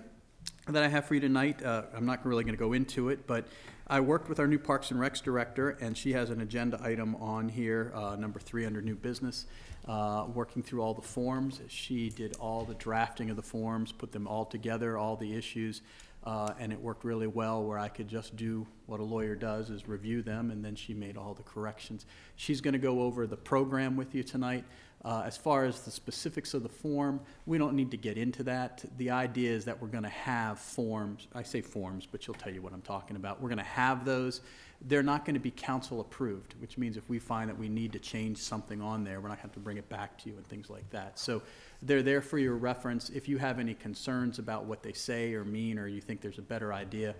that I have for you tonight, I'm not really going to go into it, but I worked with our new Parks and Recs director, and she has an agenda item on here, number 3 under new business, working through all the forms. She did all the drafting of the forms, put them all together, all the issues, and it worked really well where I could just do what a lawyer does, is review them, and then she made all the corrections. She's going to go over the program with you tonight. As far as the specifics of the form, we don't need to get into that. The idea is that we're going to have forms. I say forms, but she'll tell you what I'm talking about. We're going to have those. They're not going to be council approved, which means if we find that we need to change something on there, we're not going to have to bring it back to you and things like that. So they're there for your reference. If you have any concerns about what they say or mean, or you think there's a better idea,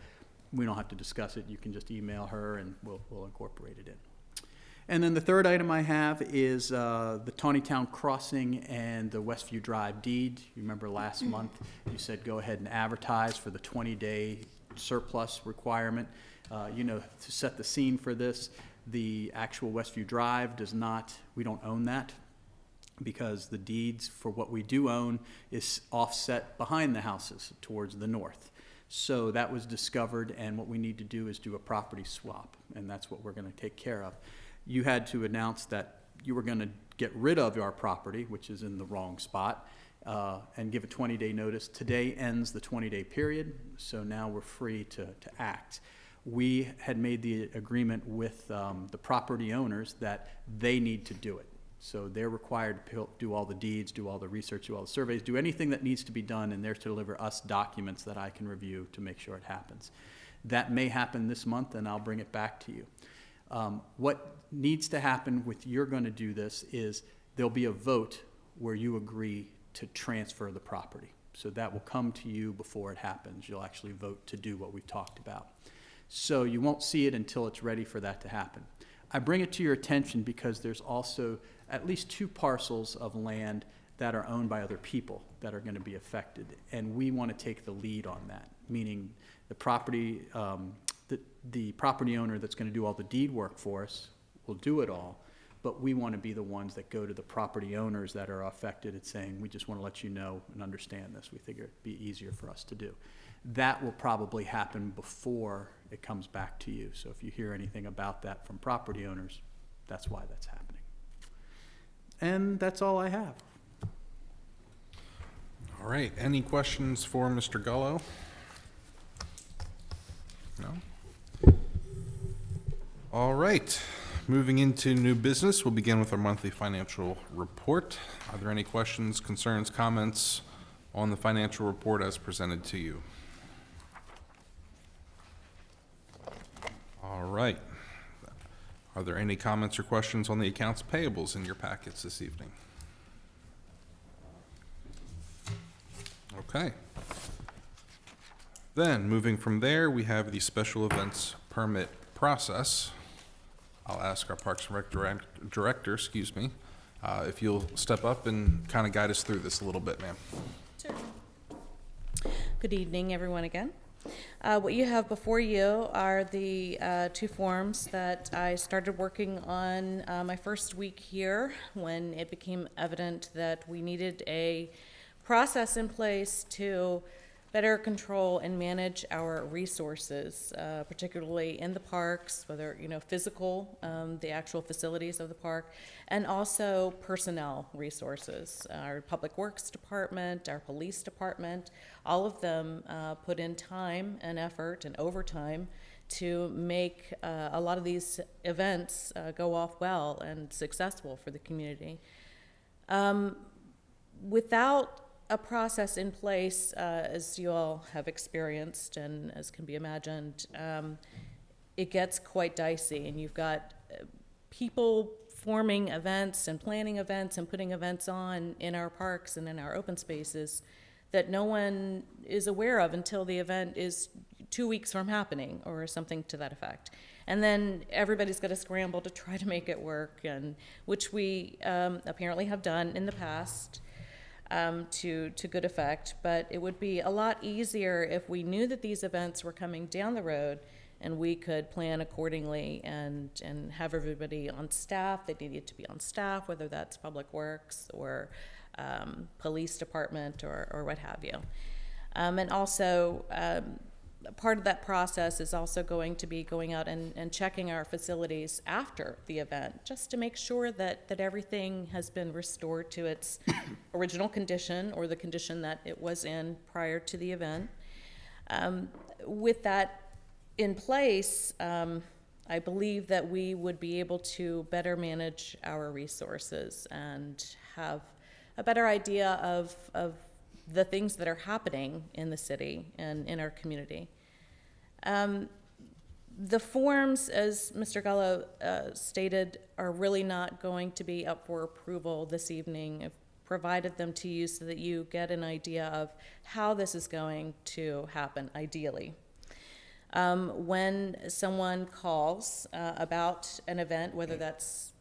we don't have to discuss it. You can just email her and we'll incorporate it in. And then the third item I have is the Taneytown crossing and the Westview Drive deed. You remember last month you said go ahead and advertise for the 20-day surplus requirement. You know, to set the scene for this, the actual Westview Drive does not, we don't own that, because the deeds for what we do own is offset behind the houses towards the north. So that was discovered, and what we need to do is do a property swap, and that's what we're going to take care of. You had to announce that you were going to get rid of our property, which is in the wrong spot, and give a 20-day notice. Today ends the 20-day period, so now we're free to act. We had made the agreement with the property owners that they need to do it. So they're required to do all the deeds, do all the research, do all the surveys, do anything that needs to be done, and they're to deliver us documents that I can review to make sure it happens. That may happen this month, and I'll bring it back to you. What needs to happen with you're going to do this is there'll be a vote where you agree to transfer the property. So that will come to you before it happens. You'll actually vote to do what we've talked about. So you won't see it until it's ready for that to happen. I bring it to your attention because there's also at least 2 parcels of land that are owned by other people that are going to be affected. And we want to take the lead on that, meaning the property, the property owner that's going to do all the deed work for us will do it all, but we want to be the ones that go to the property owners that are affected and saying, we just want to let you know and understand this. We figure it'd be easier for us to do. That will probably happen before it comes back to you. So if you hear anything about that from property owners, that's why that's happening. And that's all I have. All right, any questions for Mr. Gullo? No? All right, moving into new business, we'll begin with our monthly financial report. Are there any questions, concerns, comments on the financial report as presented to you? All right. Are there any comments or questions on the accounts payables in your packets this evening? Okay. Then, moving from there, we have the special events permit process. I'll ask our Parks and Rec director, if you'll step up and kind of guide us through this a little bit, ma'am. Sure. Good evening, everyone, again. What you have before you are the two forms that I started working on my first week here when it became evident that we needed a process in place to better control and manage our resources, particularly in the parks, whether, physical, the actual facilities of the park, and also personnel resources. Our Public Works Department, our Police Department, all of them put in time and effort and overtime to make a lot of these events go off well and successful for the community. Without a process in place, as you all have experienced and as can be imagined, it gets quite dicey, and you've got people forming events and planning events and putting events on in our parks and in our open spaces that no one is aware of until the event is 2 weeks from happening or something to that effect. And then everybody's got to scramble to try to make it work, and which we apparently have done in the past. To good effect, but it would be a lot easier if we knew that these events were coming down the road and we could plan accordingly and have everybody on staff. They needed to be on staff, whether that's Public Works or Police Department or what have you. And also, part of that process is also going to be going out and checking our facilities after the event, just to make sure that everything has been restored to its original condition or the condition that it was in prior to the event. With that in place, I believe that we would be able to better manage our resources and have a better idea of the things that are happening in the city and in our community. The forms, as Mr. Gallo stated, are really not going to be up for approval this evening. I've provided them to you so that you get an idea of how this is going to happen, ideally. When someone calls about an event, whether that's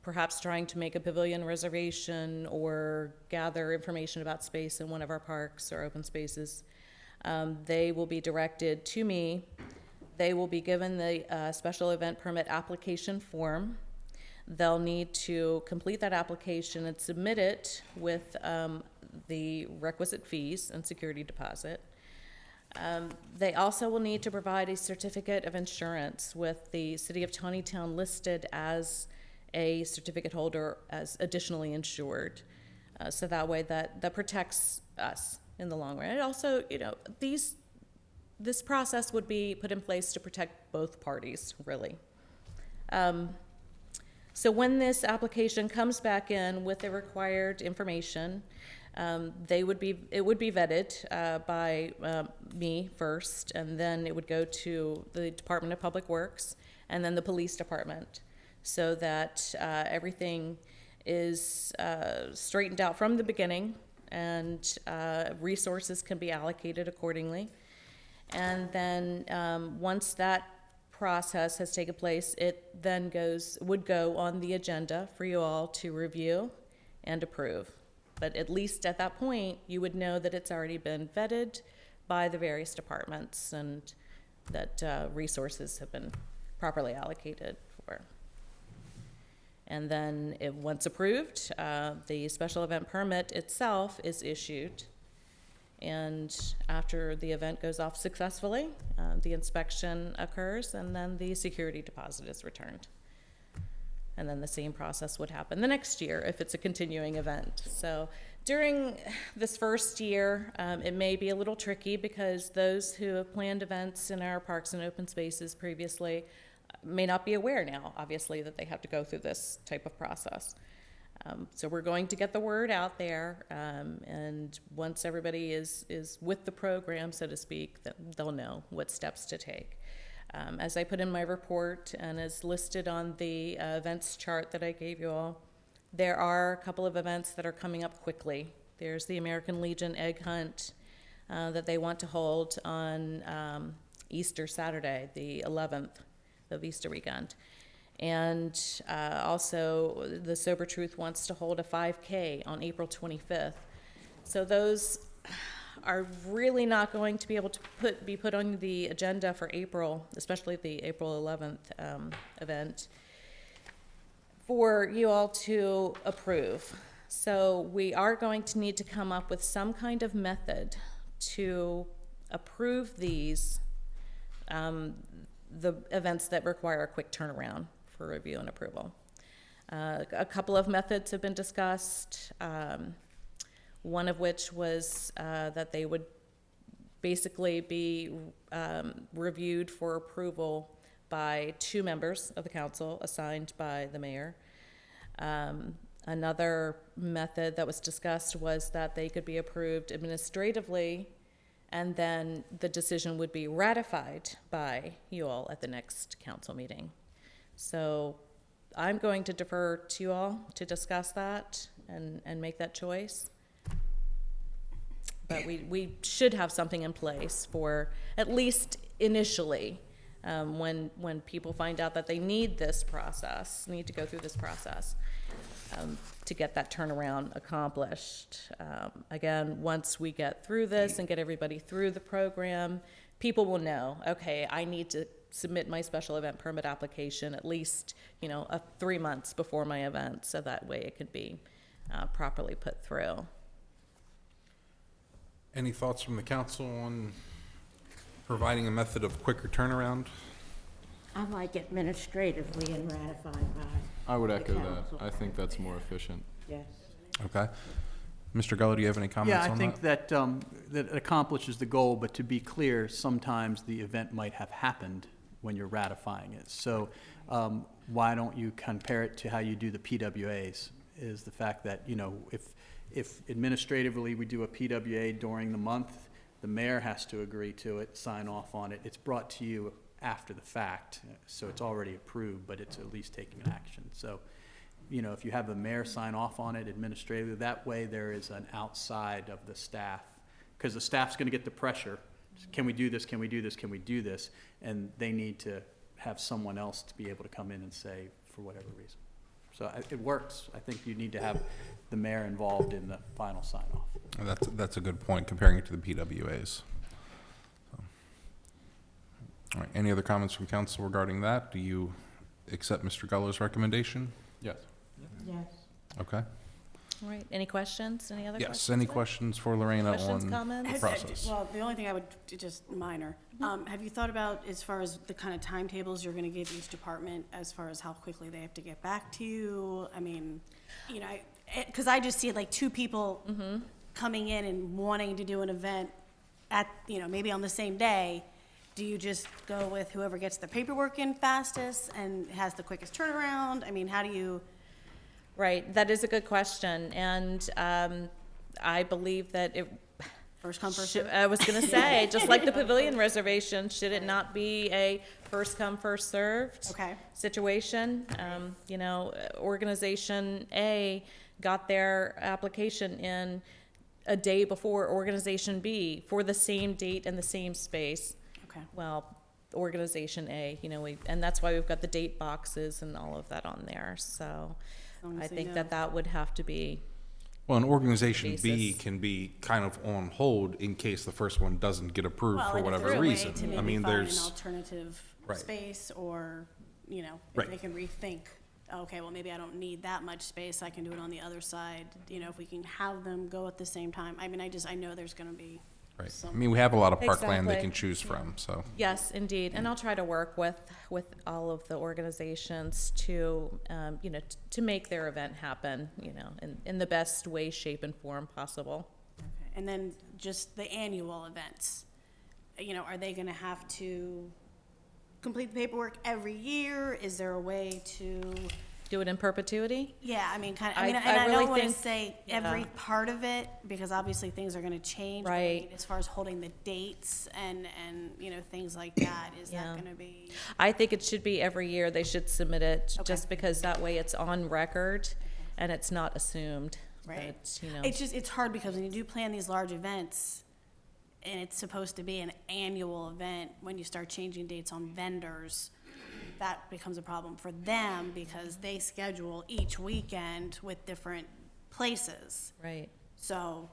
perhaps trying to make a pavilion reservation or gather information about space in one of our parks or open spaces, they will be directed to me. They will be given the special event permit application form. They'll need to complete that application and submit it with the requisite fees and security deposit. They also will need to provide a certificate of insurance with the City of Taneytown listed as a certificate holder as additionally insured. So that way that protects us in the long run. And also, this process would be put in place to protect both parties, really. So when this application comes back in with the required information, it would be vetted by me first, and then it would go to the Department of Public Works and then the Police Department, so that everything is straightened out from the beginning and resources can be allocated accordingly. And then once that process has taken place, it then would go on the agenda for you all to review and approve. But at least at that point, you would know that it's already been vetted by the various departments and that resources have been properly allocated for. And then once approved, the special event permit itself is issued. And after the event goes off successfully, the inspection occurs, and then the security deposit is returned. And then the same process would happen the next year if it's a continuing event. So during this first year, it may be a little tricky because those who have planned events in our parks and open spaces previously may not be aware now, obviously, that they have to go through this type of process. So we're going to get the word out there, and once everybody is with the program, so to speak, that they'll know what steps to take. As I put in my report and as listed on the events chart that I gave you all, there are a couple of events that are coming up quickly. There's the American Legion Egg Hunt. that they want to hold on Easter Saturday, the 11th of Easter weekend. And also, the Sober Truth wants to hold a 5K on April 25th. So those are really not going to be able to be put on the agenda for April, especially the April 11th event, for you all to approve. So we are going to need to come up with some kind of method to approve these, the events that require a quick turnaround for review and approval. A couple of methods have been discussed, one of which was that they would basically be reviewed for approval by 2 members of the council assigned by the mayor. Another method that was discussed was that they could be approved administratively, and then the decision would be ratified by you all at the next council meeting. So I'm going to defer to you all to discuss that and make that choice. But we should have something in place for, at least initially, when people find out that they need this process, need to go through this process, to get that turnaround accomplished. Again, once we get through this and get everybody through the program, people will know, okay, I need to submit my special event permit application at least, 3 months before my event, so that way it can be properly put through. Any thoughts from the council on providing a method of quicker turnaround? I like administratively and ratified by. I would the echo council. that. I think that's more efficient. Yes. Okay. Mr. Geller, do you have any comments Yeah, on I that? think that, that it accomplishes the goal, but to be clear, sometimes the event might have happened when you're ratifying it. So why don't you compare it to how you do the PWAs, is the fact that, if administratively we do a PWA during the month, the mayor has to agree to it, sign off on it. It's brought to you after the fact, so it's already approved, but it's at least taking an action. So, if you have the mayor sign off on it administratively, that way there is an outside of the staff, because the staff's gonna get the pressure. Can we do this? Can we do this? Can we do this? And they need to have someone else to be able to come in and say, for whatever reason. So it works. I think you need to have the mayor involved in the final sign-off. That's a good point, comparing it to the PWAs. So. All right, any other comments from council regarding that? Do you accept Mr. Geller's recommendation? Yes. Yes. Okay. All right, any questions? Any other questions? Yes, any Lynn? questions for Lorena Questions, on comments? the process? Well, the only thing I would, just minor, have you thought about, as far as the kind of timetables you're gonna give each department, as far as how quickly they have to get back to you? I mean, because I just see like 2 people coming in and wanting to do an event at, maybe on the same day. Do you just go with whoever gets the paperwork in fastest and has the quickest turnaround? I mean, how do you? Right, that is a good question, and I believe that it. First come, first served? I was gonna say, just like the pavilion reservation, should it not be a first come, first served? Okay. Situation? Organization A got their application in a day before Organization B for the same date and the same space. Okay. Well, Organization A, and that's why we've got the date boxes and all of that on there, so long as I they think know. that would have to be, Well, an organization B Basis. can be kind of on hold in case the first one doesn't get approved Well, for and if whatever there's a way reason. to I maybe mean, find an there's, alternative Right. space, or, if Right. they can rethink, okay, well, maybe I don't need that much space, I can do it on the other side, if we can have them go at the same time. I mean, I know there's gonna be right. I some. mean, we have a lot of parkland they Exactly. can choose from, so. yes, indeed, and I'll try to work with all of the organizations to, to make their event happen, in the best way, shape, and form possible. Okay. And then just the annual events, are they gonna have to complete the paperwork every year? Is there a way to? Do it in perpetuity? Yeah, I mean, I and really I don't wanna think- say every yeah. part of it, because obviously things are gonna change. but I Right. mean, as far as holding the dates and, things like that, is Yeah. that gonna be? I think it should be every year, they should submit it, Okay. just because that way it's on record and it's not assumed. Right. That, It's just, it's hard because when you do plan these large events, and it's supposed to be an annual event, when you start changing dates on vendors, that becomes a problem for them because they schedule each weekend with different places. Right. So,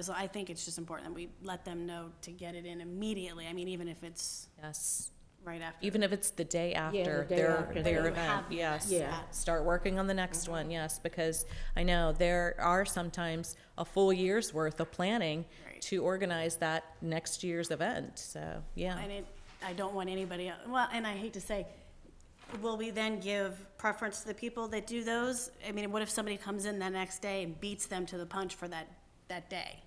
so I think it's just important that we let them know to get it in immediately. I mean, even if it's Yes. right after. Even if it's the day after day their, after their they event, have the yes. event. Yeah. Start working on the next one, yes, because I know there are sometimes a full year's worth of planning Right. to organize that next year's event, so, yeah. And I don't want anybody, well, and I hate to say, will we then give preference to the people that do those? I mean, what if somebody comes in the next day and beats them to the punch for that day?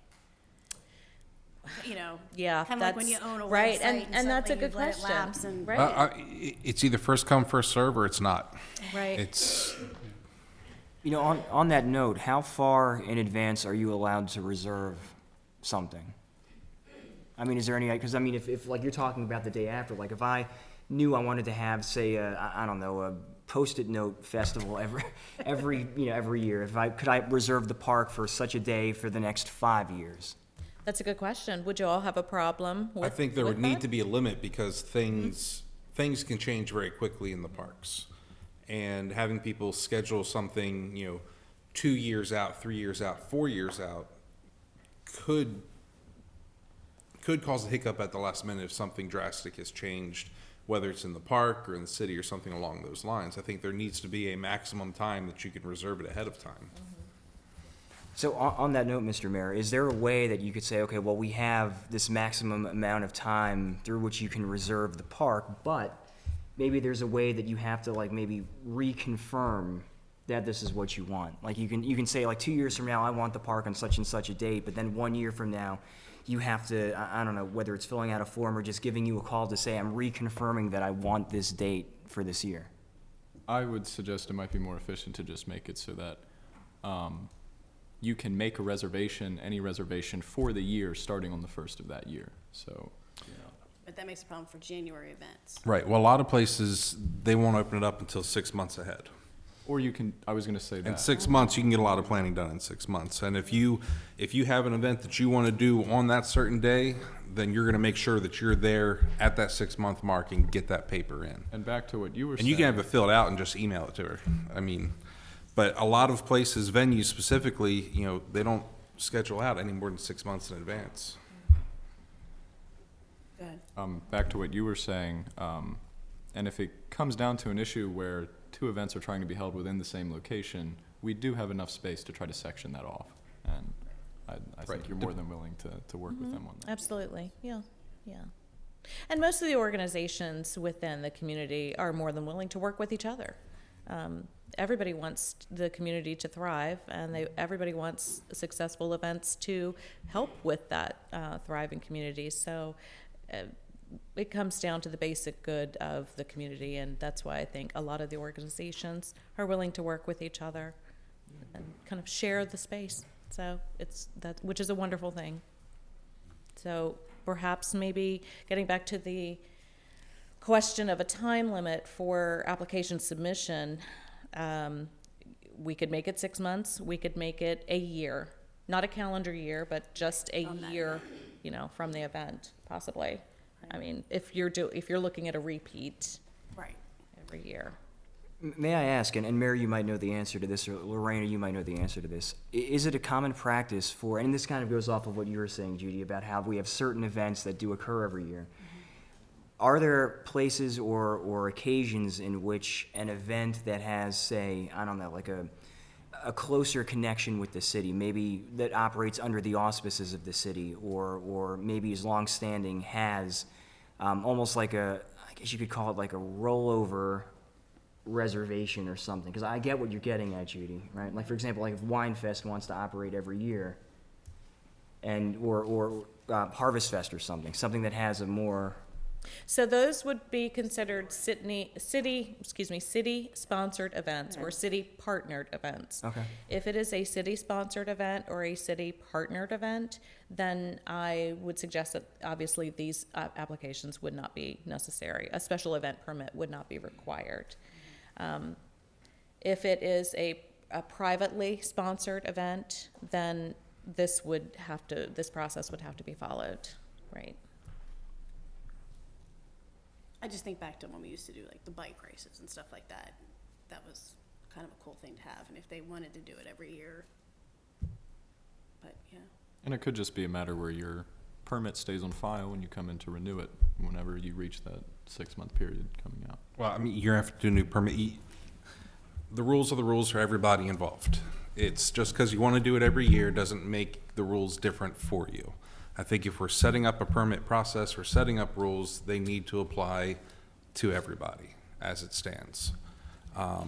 Yeah, Kind of like when you that's- own a right, website and that's a suddenly good you've let it question. lapse and- Right, It's either first come, first serve, or it's not. right. It's, On that note, how far in advance are you allowed to reserve something? I mean, is there any, because I mean, if like you're talking about the day after, like if I knew I wanted to have, say, I don't know, a Post-it note festival every year, could I reserve the park for such a day for the next 5 years? That's a good question. Would you all have a problem with I think there would with need that? to be a limit because things can change very quickly in the parks. And having people schedule something, 2 years out, 3 years out, 4 years out could cause a hiccup at the last minute if something drastic has changed, whether it's in the park or in the city or something along those lines. I think there needs to be a maximum time that you can reserve it ahead of time. So on that note, Mr. Mayor, is there a way that you could say, okay, well, we have this maximum amount of time through which you can reserve the park, but maybe there's a way that you have to like maybe reconfirm that this is what you want. Like you can say like 2 years from now, I want the park on such and such a date, but then 1 year from now, you have to, I don't know, whether it's filling out a form or just giving you a call to say, I'm reconfirming that I want this date for this year. I would suggest it might be more efficient to just make it so that you can make a reservation, any reservation for the year, starting on the first of that year. So, But that makes a problem for January events. Right. Well, a lot of places, they won't open it up until 6 months ahead. or you can, I was going to say In that. 6 months, you can get a lot of planning done in 6 months. And if you have an event that you want to do on that certain day, then you're going to make sure that you're there at that 6 month mark and get that paper in. And back to what you were saying. And you can have it filled out and just email it to her. I mean, but a lot of places, venues specifically, they don't schedule out any more than 6 months in advance. Go ahead. Back to what you were saying, and if it comes down to an issue where 2 events are trying to be held within the same location, we do have enough space to try to section that off. And I Right. think you're more than willing to work with them on that. Absolutely, yeah. And most of the organizations within the community are more than willing to work with each other. Everybody wants the community to thrive, and everybody wants successful events to help with that thriving community. So it comes down to the basic good of the community, and that's why I think a lot of the organizations are willing to work with each other and kind of share the space. So which is a wonderful thing. So perhaps maybe getting back to the question of a time limit for application submission, we could make it 6 months, we could make it a year, not a calendar year, but just a year, from the event, possibly. I mean, if you're looking at a repeat Right. every year. May I ask, and Mary, you might know the answer to this, or Lorena, you might know the answer to this. Is it a common practice for, and this kind of goes off of what you were saying, Judy, about how we have certain events that do occur every year. Are there places or occasions in which an event that has, say, I don't know, like a closer connection with the city, maybe that operates under the auspices of the city, or maybe is longstanding, has almost like I guess you could call it like a rollover reservation or something? Because I get what you're getting at, Judy, right? Like, for example, like if Wine Fest wants to operate every year, and or Harvest Fest or something that has a more... So those would be considered city-sponsored events or city-partnered events. Okay. If it is a city-sponsored event or a city-partnered event, then I would suggest that obviously these applications would not be necessary. A special event permit would not be required. If it is a privately sponsored event, then this process would have to be followed, right? I just think back to when we used to do like the bike races and stuff like that. That was kind of a cool thing to have, and if they wanted to do it every year, but yeah. And it could just be a matter where your permit stays on file when you come in to renew it, whenever you reach that 6-month period coming out. Well, I mean, you're gonna have to do a new permit. The rules are the rules for everybody involved. It's just because you want to do it every year doesn't make the rules different for you. I think if we're setting up a permit process or setting up rules, they need to apply to everybody as it stands. I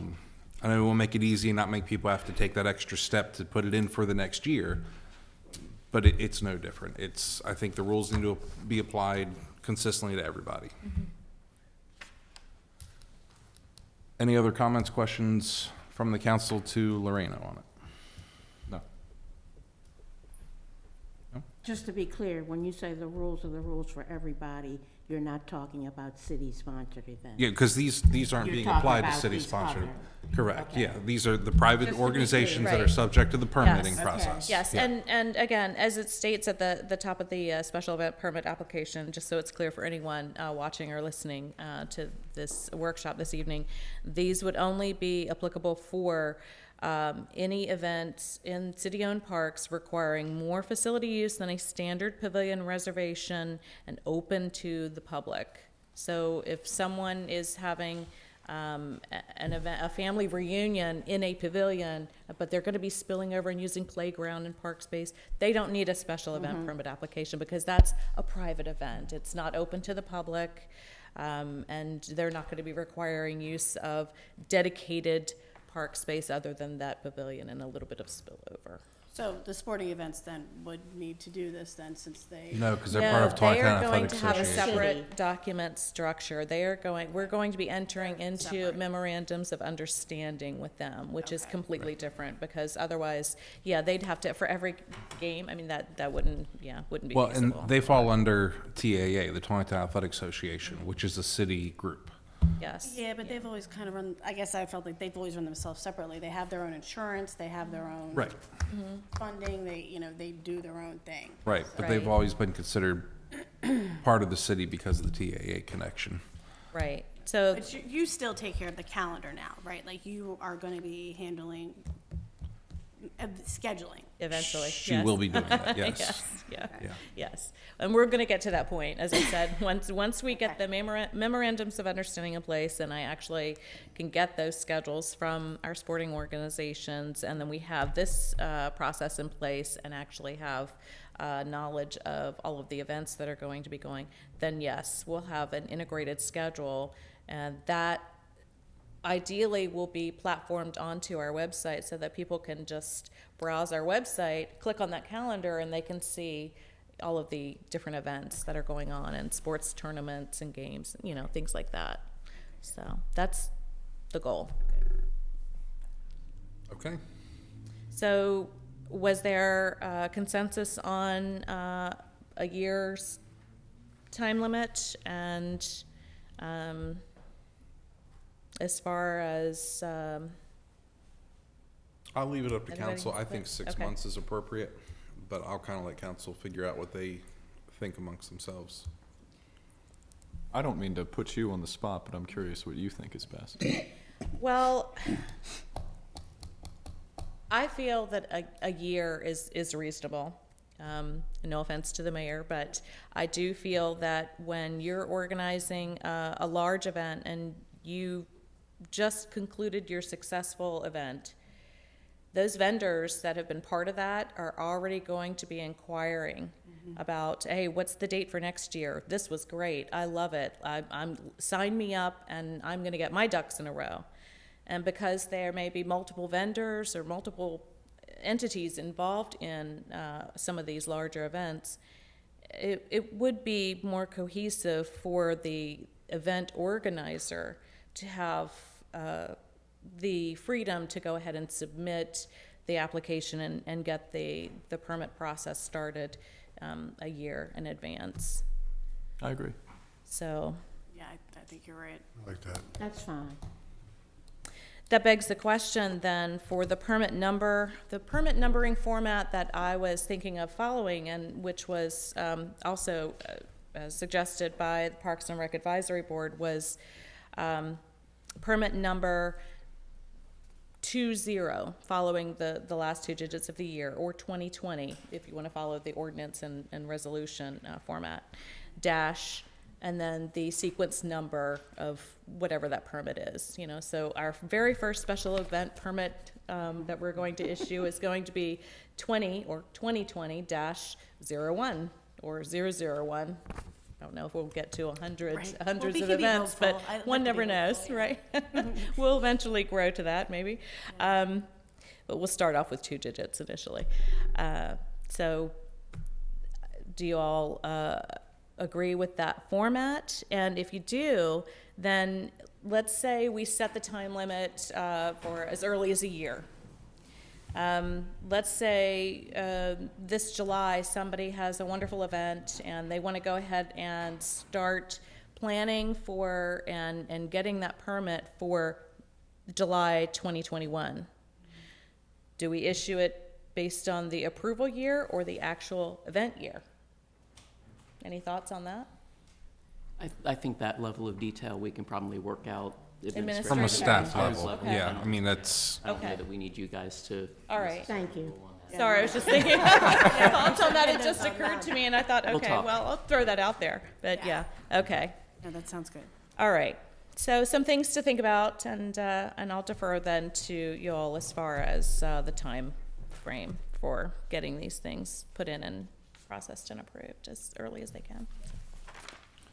know we'll make it easy and not make people have to take that extra step to put it in for the next year, but it's no different. I think the rules need to be applied consistently to everybody. Any other comments, questions from the council to Lorena on it? No. Just to be clear, when you say the rules are the rules for everybody, you're not talking about city-sponsored events. Yeah, because these aren't You're being talking applied to about city these sponsored. other- Correct, Okay. yeah. These are the private Just to be organizations clear. that are Right. subject to the permitting Yes. process. Yes, Yeah. and again, as it states at the top of the special event permit application, just so it's clear for anyone watching or listening to this workshop this evening, these would only be applicable for any events in city-owned parks requiring more facility use than a standard pavilion reservation and open to the public. So if someone is having an event, a family reunion in a pavilion, but they're going to be spilling over and using playground and park space, they don't need a special event permit application because that's a private event. It's not open to the public, and they're not going to be requiring use of dedicated park space other than that pavilion and a little bit of spillover. So the sporting events then would need to do this then, since they. No, because they're part of Taneytown they are going Athletic to have a Association. separate document structure. We're going to be entering into Separate. memorandums of understanding with them, which is Okay. completely different, because otherwise, yeah, they'd have to, for every game, I mean, that wouldn't be Well, and feasible. they fall under TAA, the Taneytown Athletic Association, which is a city group. Yes. Yeah, but they've always kind of run, I guess I felt like they've always run themselves separately. They have their own insurance, they have their own. Right, Funding, they do their own thing. right. But they've Right. always been considered part of the city because of the TAA connection. Right. So, But you still take care of the calendar now, right? Like you are gonna be handling scheduling. eventually, She yes. will be doing that, yes. Yes, yeah, Yeah. yes. And we're gonna get to that point, as I said, once we get the memorandums of understanding in place, and I actually can get those schedules from our sporting organizations, and then we have this process in place and actually have knowledge of all of the events that are going to be going, then yes, we'll have an integrated schedule, and that ideally will be platformed onto our website so that people can just browse our website, click on that calendar, and they can see all of the different events that are going on and sports tournaments and games, things like that. So that's the goal. Okay. So was there consensus on a year's time limit? And as far as, I'll leave it up to Everybody council. I think clear? 6 Okay. months is appropriate, but I'll kind of let council figure out what they think amongst themselves. I don't mean to put you on the spot, but I'm curious what you think is best. well, I feel that a year is reasonable. No offense to the mayor, but I do feel that when you're organizing a large event and you just concluded your successful event, those vendors that have been part of that are already going to be inquiring about, hey, what's the date for next year? This was great. I love it. Sign me up and I'm going to get my ducks in a row. And because there may be multiple vendors or multiple entities involved in some of these larger events, it would be more cohesive for the event organizer to have the freedom to go ahead and submit the application and get the permit process started a year in advance. I agree. So Yeah, I think you're right. I like that. That's fine. that begs the question then for the permit numbering format that I was thinking of following, and which was also suggested by the Parks and Rec Advisory Board, was permit number 20 following the last two digits of the year, or 2020 if you want to follow the ordinance and resolution format, dash, and then the sequence number of whatever that permit is, you know. So our very first special event permit that we're going to issue is going to be 2020-01 or 001. I don't know if we'll get to hundreds Right. Well, we of can be events, but hopeful. I'd like one to be never knows, hopeful, right? We'll eventually grow to that, maybe. But we'll start off with 2 digits initially. So do you all agree with that format? And if you do, then let's say we set the time limit for as early as a year. Let's say this July somebody has a wonderful event and they want to go ahead and start planning for and getting that permit for July 2021. Do we issue it based on the approval year or the actual event year? Any thoughts on that? I think that level of detail we can probably work out. Administrative. From a staff Okay. level, Okay. yeah, I mean, that's, I don't know Okay. that we need you guys to. All right. Thank you. Sorry, I was just thinking, thoughts on that, it just occurred to me, and I thought, We'll okay, talk. well, I'll throw that out there, but yeah, okay. No, that sounds good. All right, so some things to think about, and I'll defer then to you all as far as the time frame for getting these things put in and processed and approved as early as they can.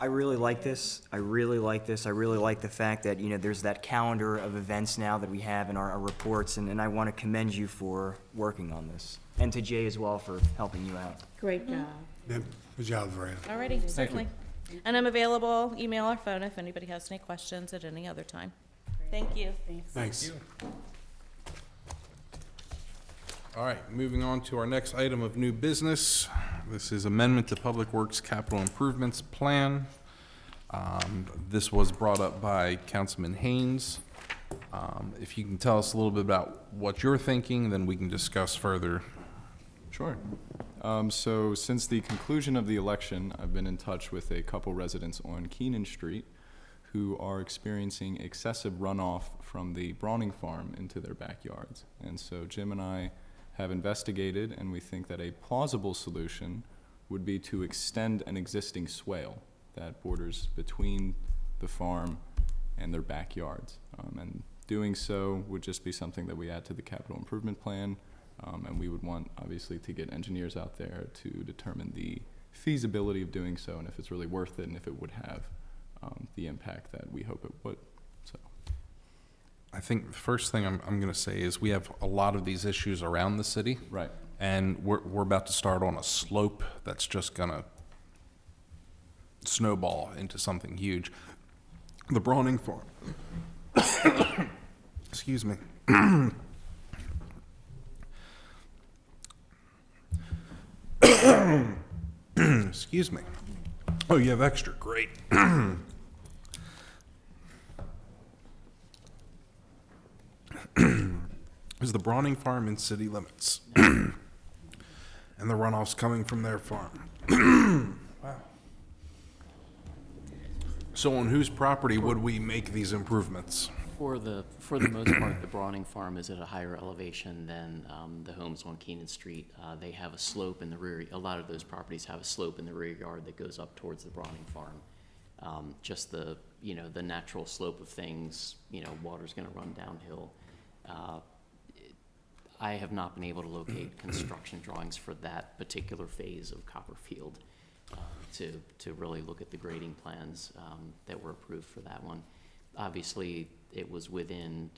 I really like this. I really like this. I really like the fact that, you know, there's that calendar of events now that we have in our reports, and I want to commend you for working on this. And to Jay as well for helping you out. Great job. Good job, Varela. All righty, certainly. And I'm available, email or phone, if anybody has any questions at any other time. Thank you. Thanks. all right, moving on to our next item of new business. This is amendment to Public Works Capital Improvements Plan. This was brought up by Councilman Haynes. If you can tell us a little bit about what you're thinking, then we can discuss further. Sure. So since the conclusion of the election, I've been in touch with a couple residents on Keenan Street who are experiencing excessive runoff from the Brawning farm into their backyards. And so Jim and I have investigated, and we think that a plausible solution would be to extend an existing swale that borders between the farm and their backyards. And doing so would just be something that we add to the capital improvement plan. And we would want, obviously, to get engineers out there to determine the feasibility of doing so and if it's really worth it and if it would have the impact that we hope it would. So, I think the first thing I'm going to say is we have a lot of these issues around the city. right. And we're about to start on a slope that's just going to snowball into something huge. The Brawning farm. Excuse me. Excuse me. Oh, you have extra. Great. Is the Brawning farm in city limits? And the runoff's coming from their farm. Wow. So on whose property would we make these improvements? For the most part, the Brawning farm is at a higher elevation than the homes on Keenan Street. They have a slope in the rear, a lot of those properties have a slope in the rear yard that goes up towards the Brawning farm. Just the natural slope of things, water's gonna run downhill. I have not been able to locate construction drawings for that particular phase of Copperfield to really look at the grading plans that were approved for that one. Obviously, it was within,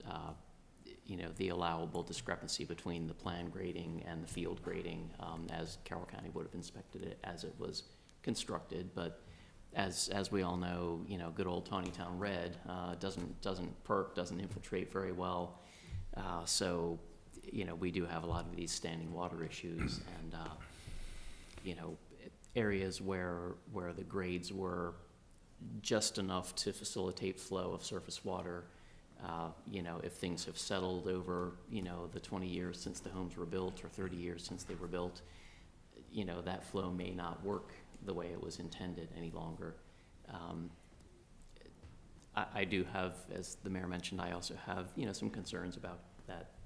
the allowable discrepancy between the plan grading and the field grading, as Carroll County would have inspected it as it was constructed. But as we all know, good old Taneytown red doesn't perk, doesn't infiltrate very well. So, we do have a lot of these standing water issues, and areas where the grades were just enough to facilitate flow of surface water, You know, if things have settled over, you know, the 20 years since the homes were built or 30 years since they were built, you know, that flow may not work the way it was intended any longer. I do have, as the mayor mentioned, I also have, you know, some concerns about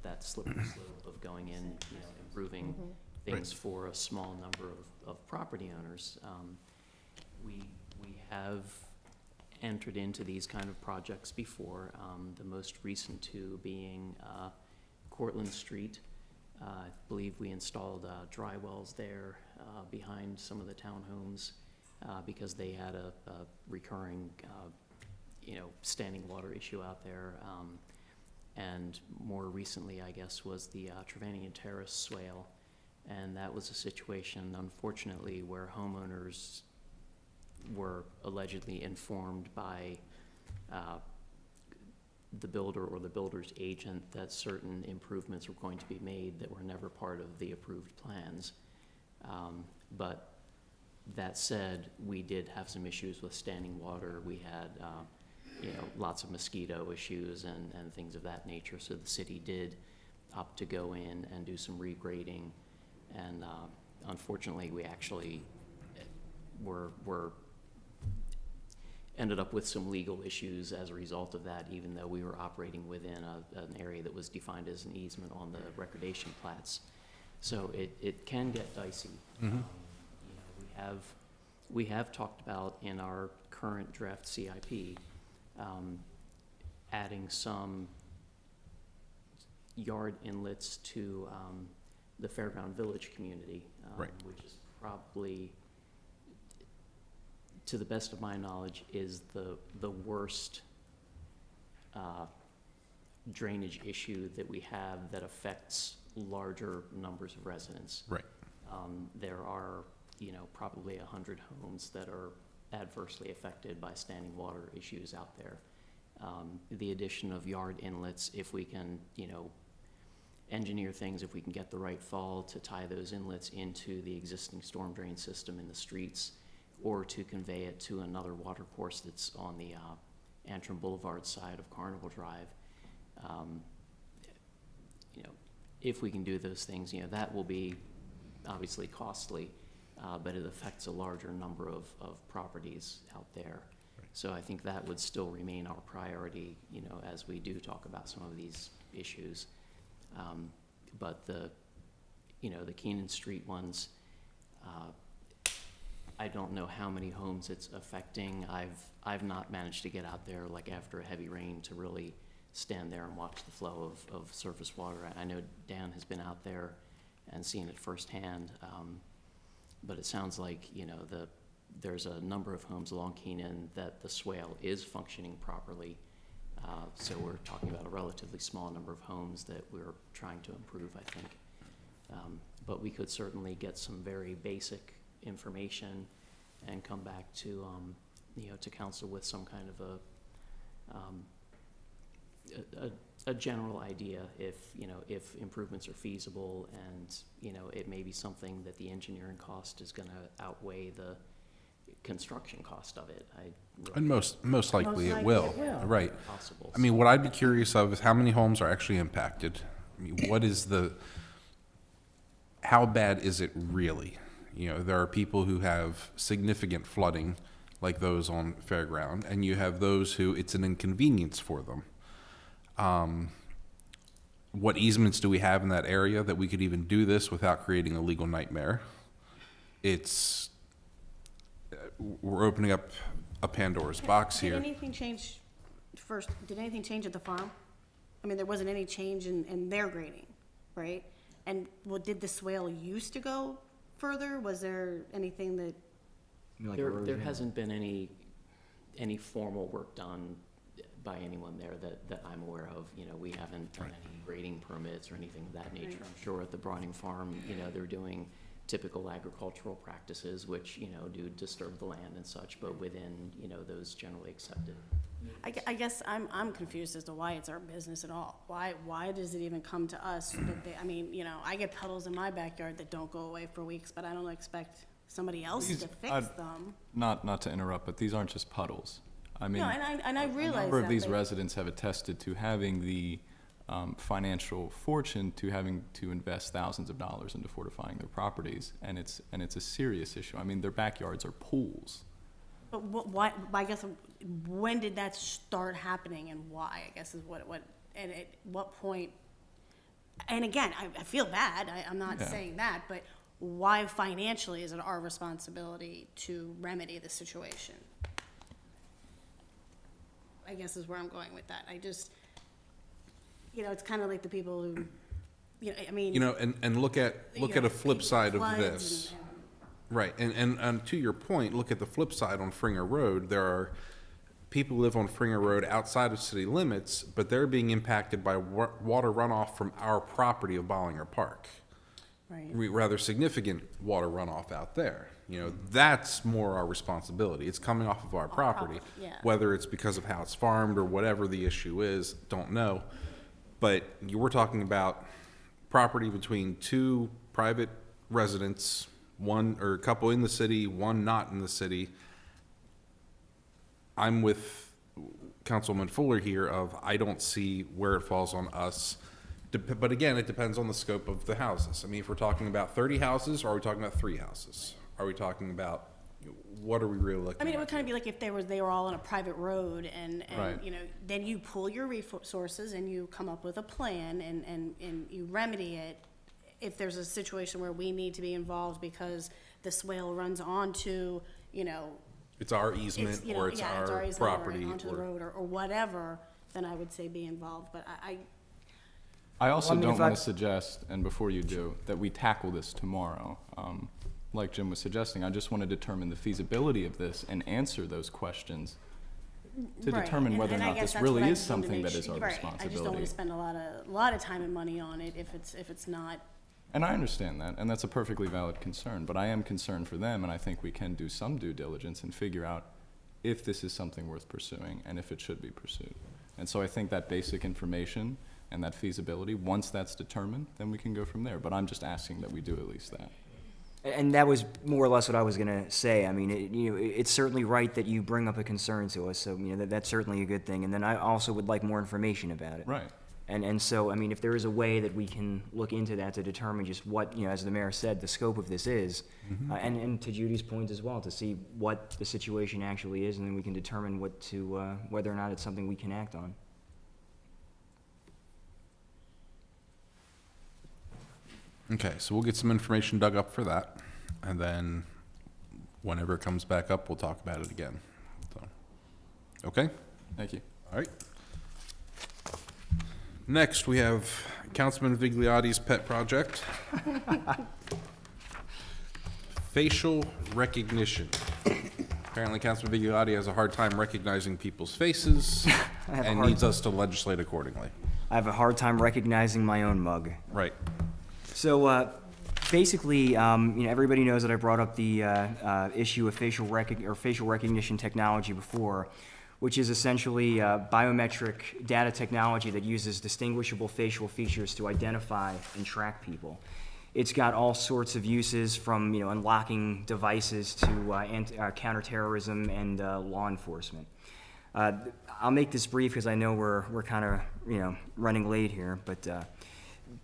that slippery slope of going in, you know, improving things for a small number of property owners. We have entered into these kind of projects before, the most recent two being Cortlandt Street. I believe we installed dry wells there behind some of the townhomes because they had a recurring, you know, standing water issue out there. And more recently, I guess, was the Trevanian Terrace swale. And that was a situation, unfortunately, where homeowners were allegedly informed by the builder or the builder's agent that certain improvements were going to be made that were never part of the approved plans. But that said, we did have some issues with standing water. We had, you know, lots of mosquito issues and things of that nature. So the city did opt to go in and do some regrading. And unfortunately, we actually were ended up with some legal issues as a result of that, even though we were operating within an area that was defined as an easement on the recordation plats. So it can get dicey. You know, we have talked about in our current draft CIP, adding some yard inlets to the Fairground Village community, Right. which is probably, to the best of my knowledge, is the worst drainage issue that we have that affects larger numbers of residents. Right. There are, you know, probably 100 homes that are adversely affected by standing water issues out there. The addition of yard inlets, if we can, you know, engineer things, if we can get the right fall to tie those inlets into the existing storm drain system in the streets, or to convey it to another water course that's on the Antrim Boulevard side of Carnival Drive. You know, if we can do those things, you know, that will be obviously costly, but it affects a larger number of properties out there. So I think that would still remain our priority, you know, as we do talk about some of these issues. But the, you know, the Keenan Street ones, I don't know how many homes it's affecting. I've not managed to get out there like after a heavy rain to really stand there and watch the flow of surface water. I know Dan has been out there and seen it firsthand, but it sounds like, you know, there's a number of homes along Keenan that the swale is functioning properly. So we're talking about a relatively small number of homes that we're trying to improve, I think. But we could certainly get some very basic information and come back to, you know, to council with some kind of a general idea if, you know, if improvements are feasible and, you know, it may be something that the engineering cost is gonna outweigh the construction cost of it. And most likely it will. Right. Possible. I mean, what I'd be curious of is how many homes are actually impacted? I mean, what is how bad is it really? You know, there are people who have significant flooding, like those on Fairground, and you have those who it's an inconvenience for them. What easements do we have in that area that we could even do this without creating a legal nightmare? We're opening up a Pandora's box here. Did anything change at the farm? I mean, there wasn't any change in their grading, right? And did the swale used to go further? Was there anything that? Like There erosion? hasn't been any formal work done by anyone there that I'm aware of. You know, we haven't done any grading permits or anything of that nature. Right. I'm sure at the Browning Farm, you know, they're doing typical agricultural practices, which, you know, do disturb the land and such, but within, you know, those generally accepted. I guess I'm confused as to why it's our business at all. Why does it even come to us that I mean, you know, I get puddles in my backyard that don't go away for weeks, but I don't expect somebody else to fix them. Not to interrupt, but these aren't just puddles. I mean, No, and I a realize number of that, these but- residents have attested to having the financial fortune to having to invest thousands of dollars into fortifying their properties, and it's a serious issue. I mean, their backyards are pools. But why, I guess, when did that start happening and why, I guess is and at what point? And again, I feel bad, I'm not Yeah. saying that, but why financially is it our responsibility to remedy the situation? I guess is where I'm going with that. I just, it's kind of like the people who, I mean. And look at a flip side of floods this. and- Right, and to your point, look at the flip side on Fringer Road. There are people who live on Fringer Road outside of city limits, but they're being impacted by water runoff from our property of Bollinger Park. Right. Rather significant water runoff out there. That's more our responsibility. It's coming off of our property. yeah. Whether it's because of how it's farmed or whatever the issue is, don't know. But you were talking about property between two private residents, one or a couple in the city, one not in the city. I'm with Councilman Fuller here of, I don't see where it falls on us. But again, it depends on the scope of the houses. I mean, if we're talking about 30 houses, or are we talking about 3 houses? Are we talking about, what are we really looking at? I mean, it would kind of be like if they were all on a private road and, Right. then you pull your resources and you come up with a plan and you remedy it. If there's a situation where we need to be involved because the swale runs onto, It's our easement, or it's our easement property, or onto the or, road or whatever, then I would say be involved, but I also Well, I mean, don't if want I- to suggest, and before you do, that we tackle this tomorrow. Like Jim was suggesting, I just want to determine the feasibility of this and answer those questions to Right, determine and- whether or and I not guess this that's really what I is just wanted to something make that is sure- our right. I just don't want responsibility. to spend a lot of time and money on it if it's not. And I understand that, and that's a perfectly valid concern, but I am concerned for them, and I think we can do some due diligence and figure out if this is something worth pursuing and if it should be pursued. And so I think that basic information and that feasibility, once that's determined, then we can go from there. But I'm just asking that we do at least that. And that was more or less what I was going to say. I mean, it's certainly right that you bring up a concern to us, so, that's certainly a good thing. And then I also would like more information about it. Right. And so, I mean, if there is a way that we can look into that to determine just what, as the mayor said, the scope of this is, and to Judy's point as well, to see what the situation actually is, and then we can determine whether or not it's something we can act on. okay, so we'll get some information dug up for that. And then whenever it comes back up, we'll talk about it again. So, okay? Thank you. All right. Next, we have Councilman Vigliotti's pet project. Facial recognition. Apparently, Councilman Vigliotti has a hard time recognizing people's faces have a and hard- needs us to legislate accordingly. I have a hard time recognizing my own mug. Right. So basically, everybody knows that I brought up the issue of facial recognition technology before, which is essentially biometric data technology that uses distinguishable facial features to identify and track people. It's got all sorts of uses, from unlocking devices to counterterrorism and law enforcement. I'll make this brief because I know we're kind of running late here, but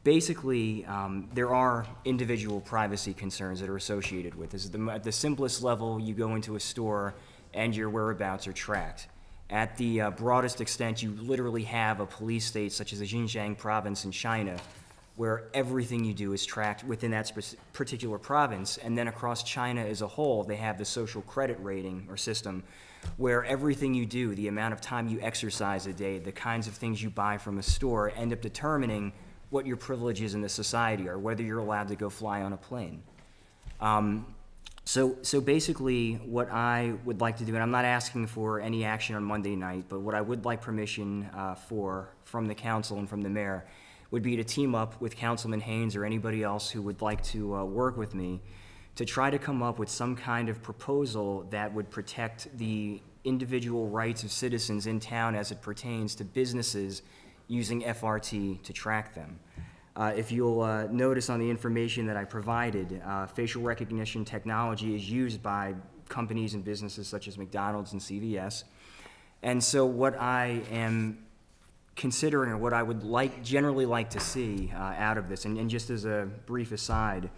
basically there are individual privacy concerns that are associated with this. At the simplest level, you go into a store and your whereabouts are tracked. At the broadest extent, you literally have a police state such as the Xinjiang province in China, where everything you do is tracked within that particular province. And then across China as a whole, they have the social credit rating or system, where everything you do, the amount of time you exercise a day, the kinds of things you buy from a store, end up determining what your privileges in the society are, whether you're allowed to go fly on a plane. So basically, what I would like to do, and I'm not asking for any action on Monday night, but what I would like permission from the council and from the mayor would be to team up with Councilman Haynes or anybody else who would like to work with me to try to come up with some kind of proposal that would protect the individual rights of citizens in town as it pertains to businesses using FRT to track them. If you'll notice on the information that I provided, facial recognition technology is used by companies and businesses such as McDonald's and CVS. And so what I am considering, or what I would generally like to see out of this, and just as a brief aside,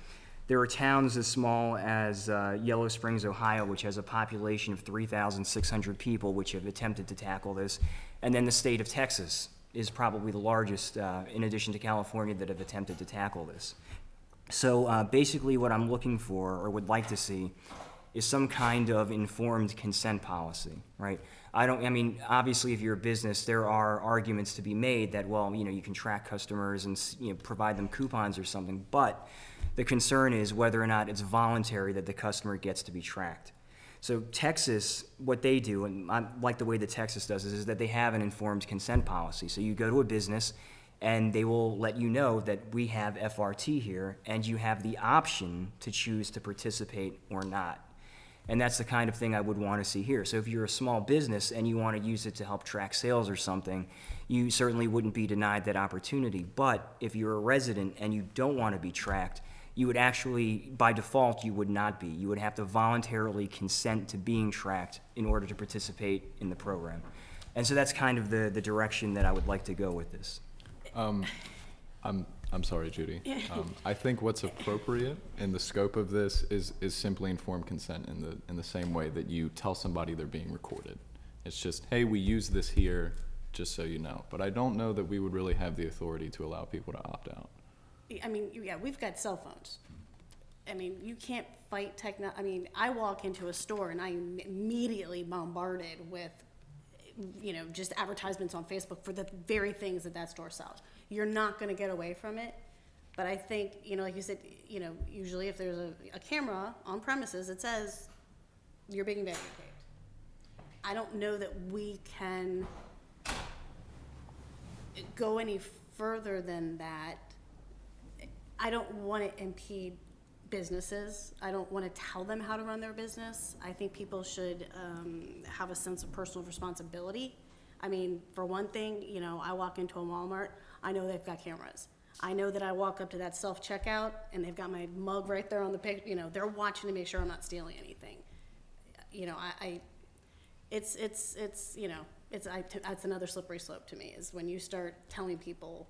there are towns as small as Yellow Springs, Ohio, which has a population of 3,600 people, which have attempted to tackle this. And then the state of Texas is probably the largest, in addition to California, that have attempted to tackle this. So basically what I'm looking for, or would like to see, is some kind of informed consent policy, right? I mean, obviously, if you're a business, there are arguments to be made that, well, you can track customers and, provide them coupons or something, but the concern is whether or not it's voluntary that the customer gets to be tracked. So Texas, what they do, and I like the way that Texas does this, is that they have an informed consent policy. So you go to a business, and they will let you know that we have FRT here, and you have the option to choose to participate or not. And that's the kind of thing I would want to see here. So if you're a small business and you want to use it to help track sales or something, you certainly wouldn't be denied that opportunity. But if you're a resident and you don't want to be tracked, you would actually, by default, you would not be. You would have to voluntarily consent to being tracked in order to participate in the program. And so that's kind of the direction that I would like to go with this. I'm sorry, Judy. I think what's appropriate in the scope of this is simply informed consent in the same way that you tell somebody they're being recorded. It's just, hey, we use this here, just so you know. But I don't know that we would really have the authority to allow people to opt out. I mean, yeah, we've got cell phones. I mean, you can't fight I mean, I walk into a store and I'm immediately bombarded with, just advertisements on Facebook for the very things that store sells. You're not gonna get away from it. But I think, like you said, usually if there's a camera on premises, it says you're being videotaped. I don't know that we can go any further than that. I don't want to impede businesses. I don't want to tell them how to run their business. I think people should have a sense of personal responsibility. I mean, for one thing, I walk into a Walmart, I know they've got cameras. I know that I walk up to that self-checkout and they've got my mug right there on the page, they're watching to make sure I'm not stealing anything. That's another slippery slope to me, is when you start telling people.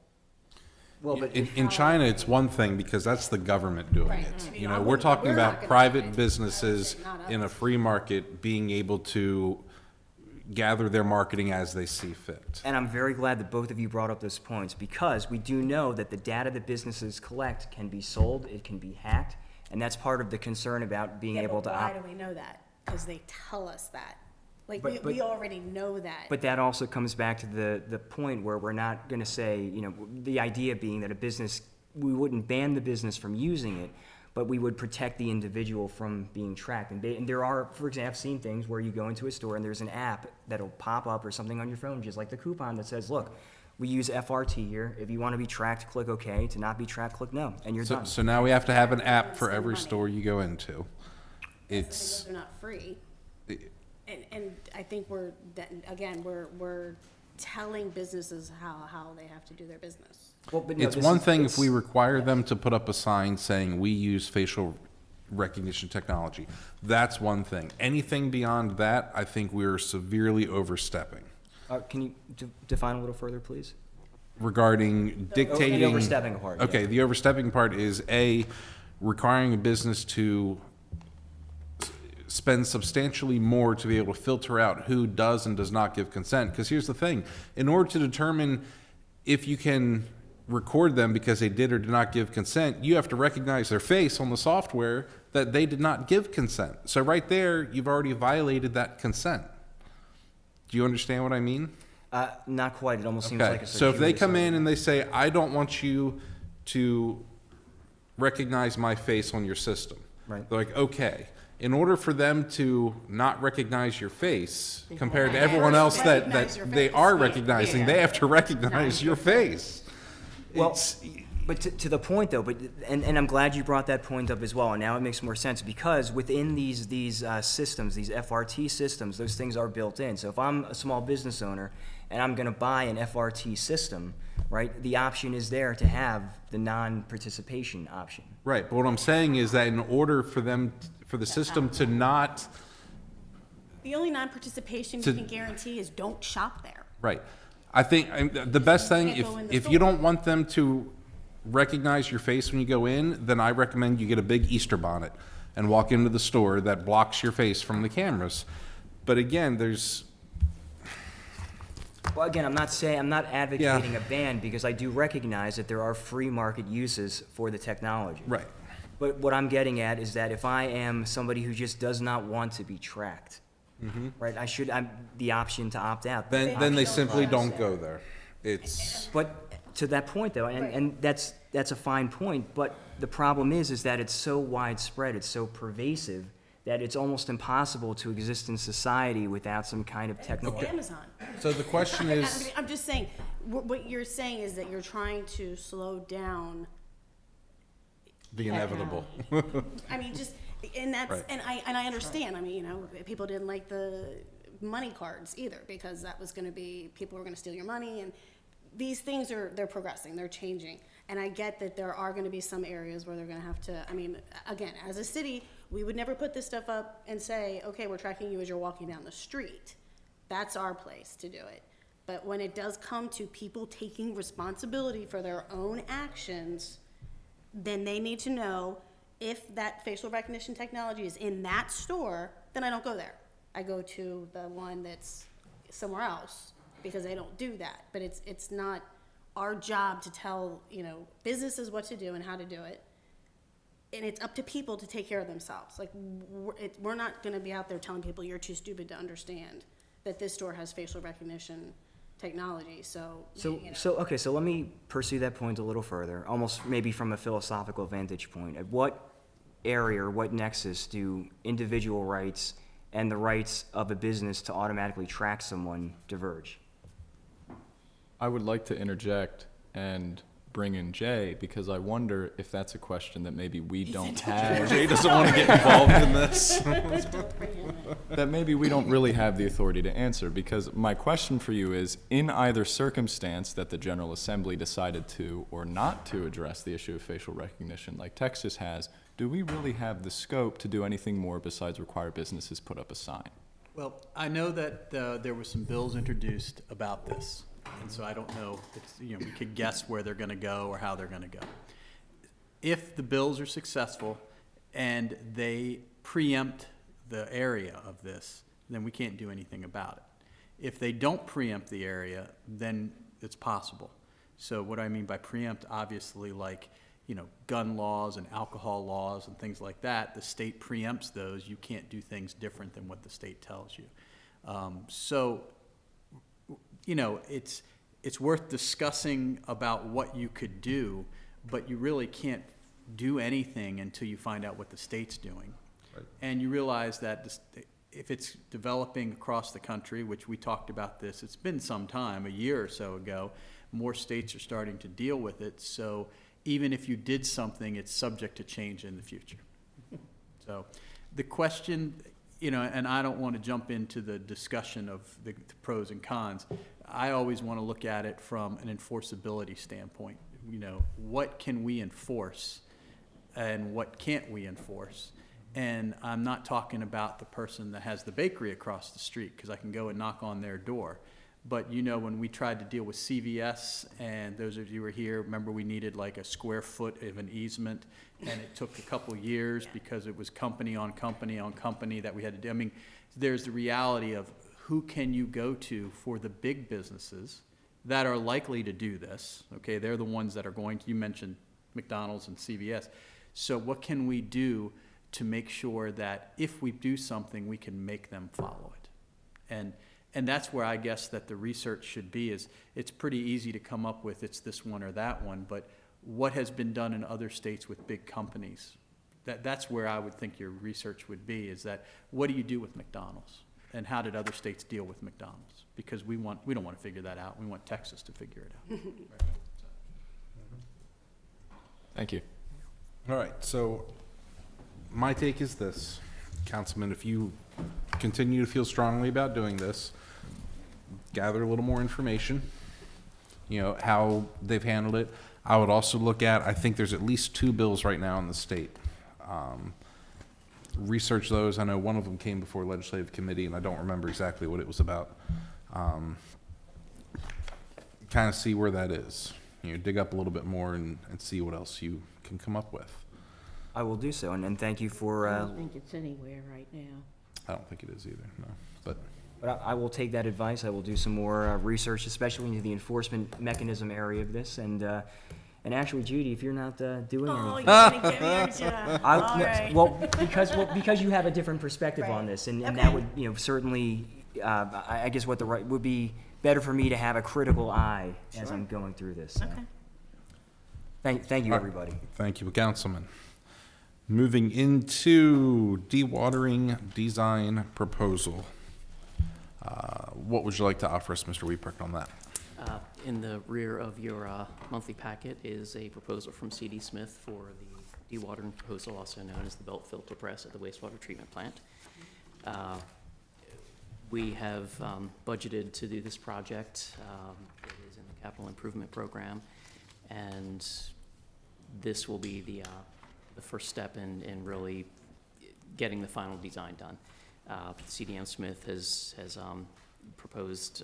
Well, but In China, it's one thing because that's the government doing Right. it. We're talking we're not about gonna private do it. businesses Not us. in a free market being able to gather their marketing as they see fit. And I'm very glad that both of you brought up those points, because we do know that the data that businesses collect can be sold, it can be hacked, and that's part of the concern about being able to Why do we know that? Because they tell us that. Like, But- we already know that. But that also comes back to the point where we're not gonna say, the idea being that we wouldn't ban the business from using it, but we would protect the individual from being tracked. And there are, for example, I've seen things where you go into a store and there's an app that'll pop up or something on your phone, just like the coupon that says, look, we use FRT here. If you want to be tracked, click OK. To not be tracked, click no, and you're done. So now we have to have an app for every store you go into. Those are not free. And I think we're telling businesses how they have to do their business. Well, but no, It's this one is- thing it's- if we require them to put up a sign saying we use facial recognition technology. That's one thing. Anything beyond that, I think we're severely overstepping Can you define a little further, please? regarding dictating. The overstepping part. yeah. Okay, the overstepping part is requiring a business to spend substantially more to be able to filter out who does and does not give consent. Because here's the thing, in order to determine if you can record them because they did or did not give consent, you have to recognize their face on the software that they did not give consent. So right there, you've already violated that consent. Do you understand what I mean? Not quite. It almost seems like Okay, it's so if they come in something. and they say, I don't want you to recognize my face on your system. Right. They're like, okay. In order for them to not recognize your face compared to everyone else that Recognize your they face. are recognizing, they have to recognize your face. Well, It's- but to the point though, and I'm glad you brought that point up as well, and now it makes more sense, because within these systems, these FRT systems, those things are built in. So if I'm a small business owner and I'm gonna buy an FRT system, right, the option is there to have the non-participation option. Right, but what I'm saying is that in order for the system to not The only non-participation To- you can guarantee is don't shop there. Right. I think the best thing, Can't go in the if you store. don't want them to recognize your face when you go in, then I recommend you get a big Easter bonnet and walk into the store that blocks your face from the cameras. But again, Well, again, I'm not advocating a ban because I do recognize that there are free market uses for the technology. right. But what I'm getting at is that if I am somebody who just does not want to be tracked, right, I'm the option to opt out. Then they simply don't go there. It's, But to that point, though, and that's a fine point, but the problem is that it's so widespread, it's so pervasive, that it's almost impossible to exist in society without some kind of technology. Amazon. so the question is, I'm just saying, what you're saying is that you're trying to slow down. the inevitable. I mean, just, and that's, Right. and I understand, I mean, you know, people didn't like the money cards either, because that was gonna be, people were gonna steal your money, and these things they're progressing, they're changing. And I get that there are gonna be some areas where they're gonna have to, I mean, again, as a city, we would never put this stuff up and say, okay, we're tracking you as you're walking down the street. That's our place to do it. But when it does come to people taking responsibility for their own actions, then they need to know if that facial recognition technology is in that store, then I don't go there. I go to the one that's somewhere else, because they don't do that. But it's not our job to tell, you know, businesses what to do and how to do it. And it's up to people to take care of themselves. Like, we're not gonna be out there telling people you're too stupid to understand that this store has facial recognition technology, so, you know. Okay, so let me pursue that point a little further, almost maybe from a philosophical vantage point. At what area or what nexus do individual rights and the rights of a business to automatically track someone diverge? I would like to interject and bring in Jay, because I wonder if that's a question that maybe we don't have. Jay doesn't want to get involved in this. That maybe we don't really have the authority to answer, because my question for you is, in either circumstance that the General Assembly decided to or not to address the issue of facial recognition like Texas has, do we really have the scope to do anything more besides require businesses put up a sign? Well, I know that there were some bills introduced about this, and so I don't know, we could guess where they're gonna go or how they're gonna go. If the bills are successful and they preempt the area of this, then we can't do anything about it. If they don't preempt the area, then it's possible. So what I mean by preempt, obviously, like, gun laws and alcohol laws and things like that, the state preempts those. You can't do things different than what the state tells you. It's worth discussing about what you could do, but you really can't do anything until you find out what the state's doing. Right. And you realize that if it's developing across the country, which we talked about this, it's been some time, a year or so ago, more states are starting to deal with it. So even if you did something, it's subject to change in the future. So the question, and I don't want to jump into the discussion of the pros and cons. I always want to look at it from an enforceability standpoint. What can we enforce and what can't we enforce? And I'm not talking about the person that has the bakery across the street, because I can go and knock on their door. But when we tried to deal with CVS, and those of you who were here, remember we needed like a square foot of an easement, and it took a couple years because it was company on company on company that we had to do. I mean, there's the reality of who can you go to for the big businesses that are likely to do this, okay? They're the ones that are going to, you mentioned McDonald's and CVS. So what can we do to make sure that if we do something, we can make them follow it? And that's where I guess that the research should be, is it's pretty easy to come up with it's this one or that one, but what has been done in other states with big companies? That's where I would think your research would be, is that what do you do with McDonald's? And how did other states deal with McDonald's? Because we don't want to figure that out. We want Texas to figure it out. Thank you. All right, so my take is this. Councilman, if you continue to feel strongly about doing this, gather a little more information, how they've handled it. I would also look at, I think there's at least 2 bills right now in the state. research those. I know one of them came before legislative committee, and I don't remember exactly what it was about. Kind of see where that is. Dig up a little bit more and see what else you can come up with. I will do so, and thank you for, I don't think it's anywhere right now. I don't think it is either, no. But but I will take that advice. I will do some more research, especially into the enforcement mechanism area of this, and actually, Judy, if you're not doing Oh, anything. you're gonna give me your job. I- All no, right. because you have a different perspective on Right. this, and Okay. that would, certainly, I guess what the right, would be better for me to have a critical eye as I'm going through this. So. Okay. Thank you, All right. everybody. thank you, Councilman. Moving into dewatering design proposal. What would you like to offer us, Mr. Weeperk, on that? In the rear of your monthly packet is a proposal from C.D. Smith for the dewatering proposal, also known as the belt filter press at the wastewater treatment plant. We have budgeted to do this project. It is in the capital improvement program, and this will be the first step in really getting the final design done. CDM Smith has proposed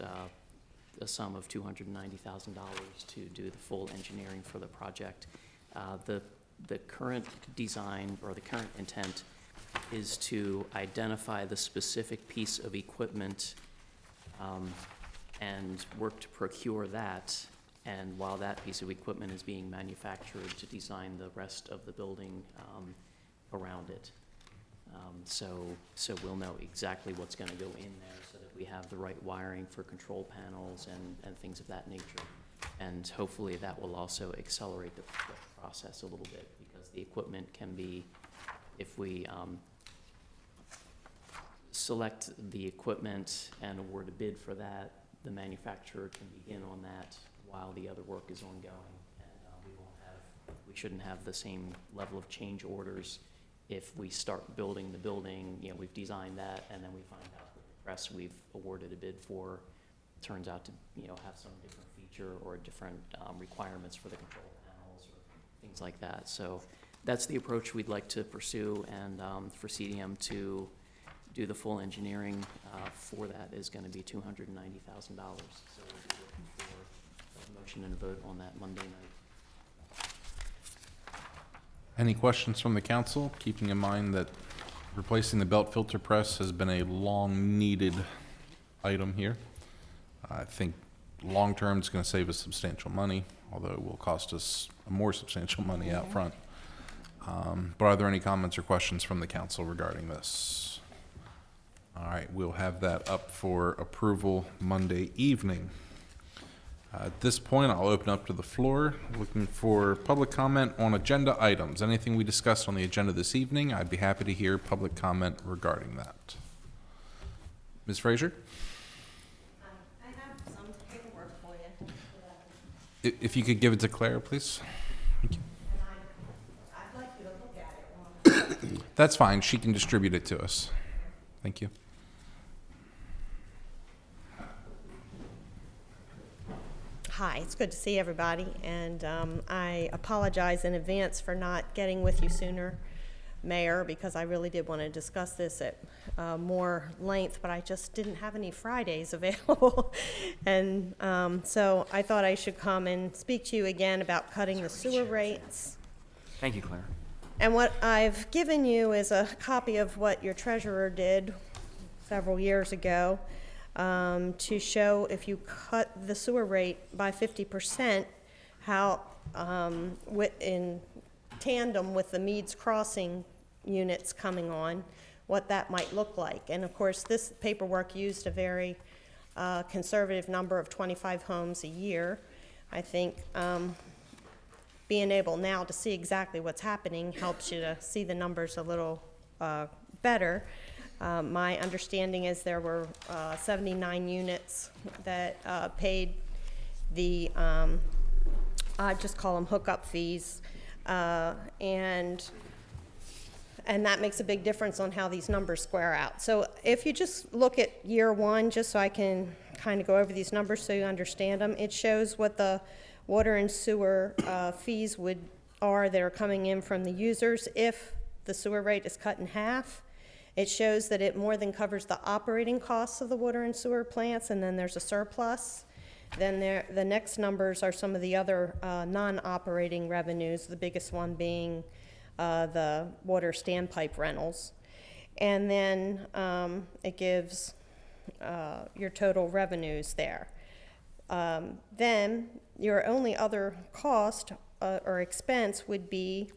a sum of $290,000 to do the full engineering for the project. The current design, or the current intent, is to identify the specific piece of equipment and work to procure that. And while that piece of equipment is being manufactured, to design the rest of the building around it. So we'll know exactly what's going to go in there so that we have the right wiring for control panels and things of that nature. And hopefully that will also accelerate the process a little bit, because the equipment can be, if we select the equipment and award a bid for that, the manufacturer can begin on that while the other work is ongoing. And we shouldn't have the same level of change orders if we start building the building. We've designed that, and then we find out that the press we've awarded a bid for turns out to, have some different feature or different requirements for the control panels or things like that. So that's the approach we'd like to pursue, and for CDM to do the full engineering for that is going to be $290,000. So we'll be looking for a motion and a vote on that Monday night. Any questions from the council? Keeping in mind that replacing the belt filter press has been a long-needed item here. I think long-term it's going to save us substantial money, although it will cost us more substantial money out front. But are there any comments or questions from the council regarding this? All right, we'll have that up for approval Monday evening. At this point, I'll open up to the floor, looking for public comment on agenda items. Anything we discussed on the agenda this evening, I'd be happy to hear public comment regarding that. Ms. Frazier? I have some paperwork for you. If you could give it to Claire, please. Thank you. And I'd like you to look at it. That's fine. She can distribute it to us. Thank you. Hi, it's good to see everybody, and I apologize in advance for not getting with you sooner, Mayor, because I really did want to discuss this at more length, but I just didn't have any Fridays available. And so I thought I should come and speak to you again about cutting the sewer rates. Thank you, Claire. And what I've given you is a copy of what your treasurer did several years ago, to show if you cut the sewer rate by 50%, how, in tandem with the Meads Crossing units coming on, what that might look like. And of course, this paperwork used a very conservative number of 25 homes a year. I think being able now to see exactly what's happening helps you to see the numbers a little better. My understanding is there were 79 units that paid the, I just call them hookup fees, and that makes a big difference on how these numbers square out. So if you just look at year one, just so I can kind of go over these numbers so you understand them, it shows what the water and sewer fees are that are coming in from the users if the sewer rate is cut in half. It shows that it more than covers the operating costs of the water and sewer plants, and then there's a surplus. Then the next numbers are some of the other non-operating revenues, the biggest one being the water standpipe rentals. And then it gives your total revenues there. Then your only other cost or expense would be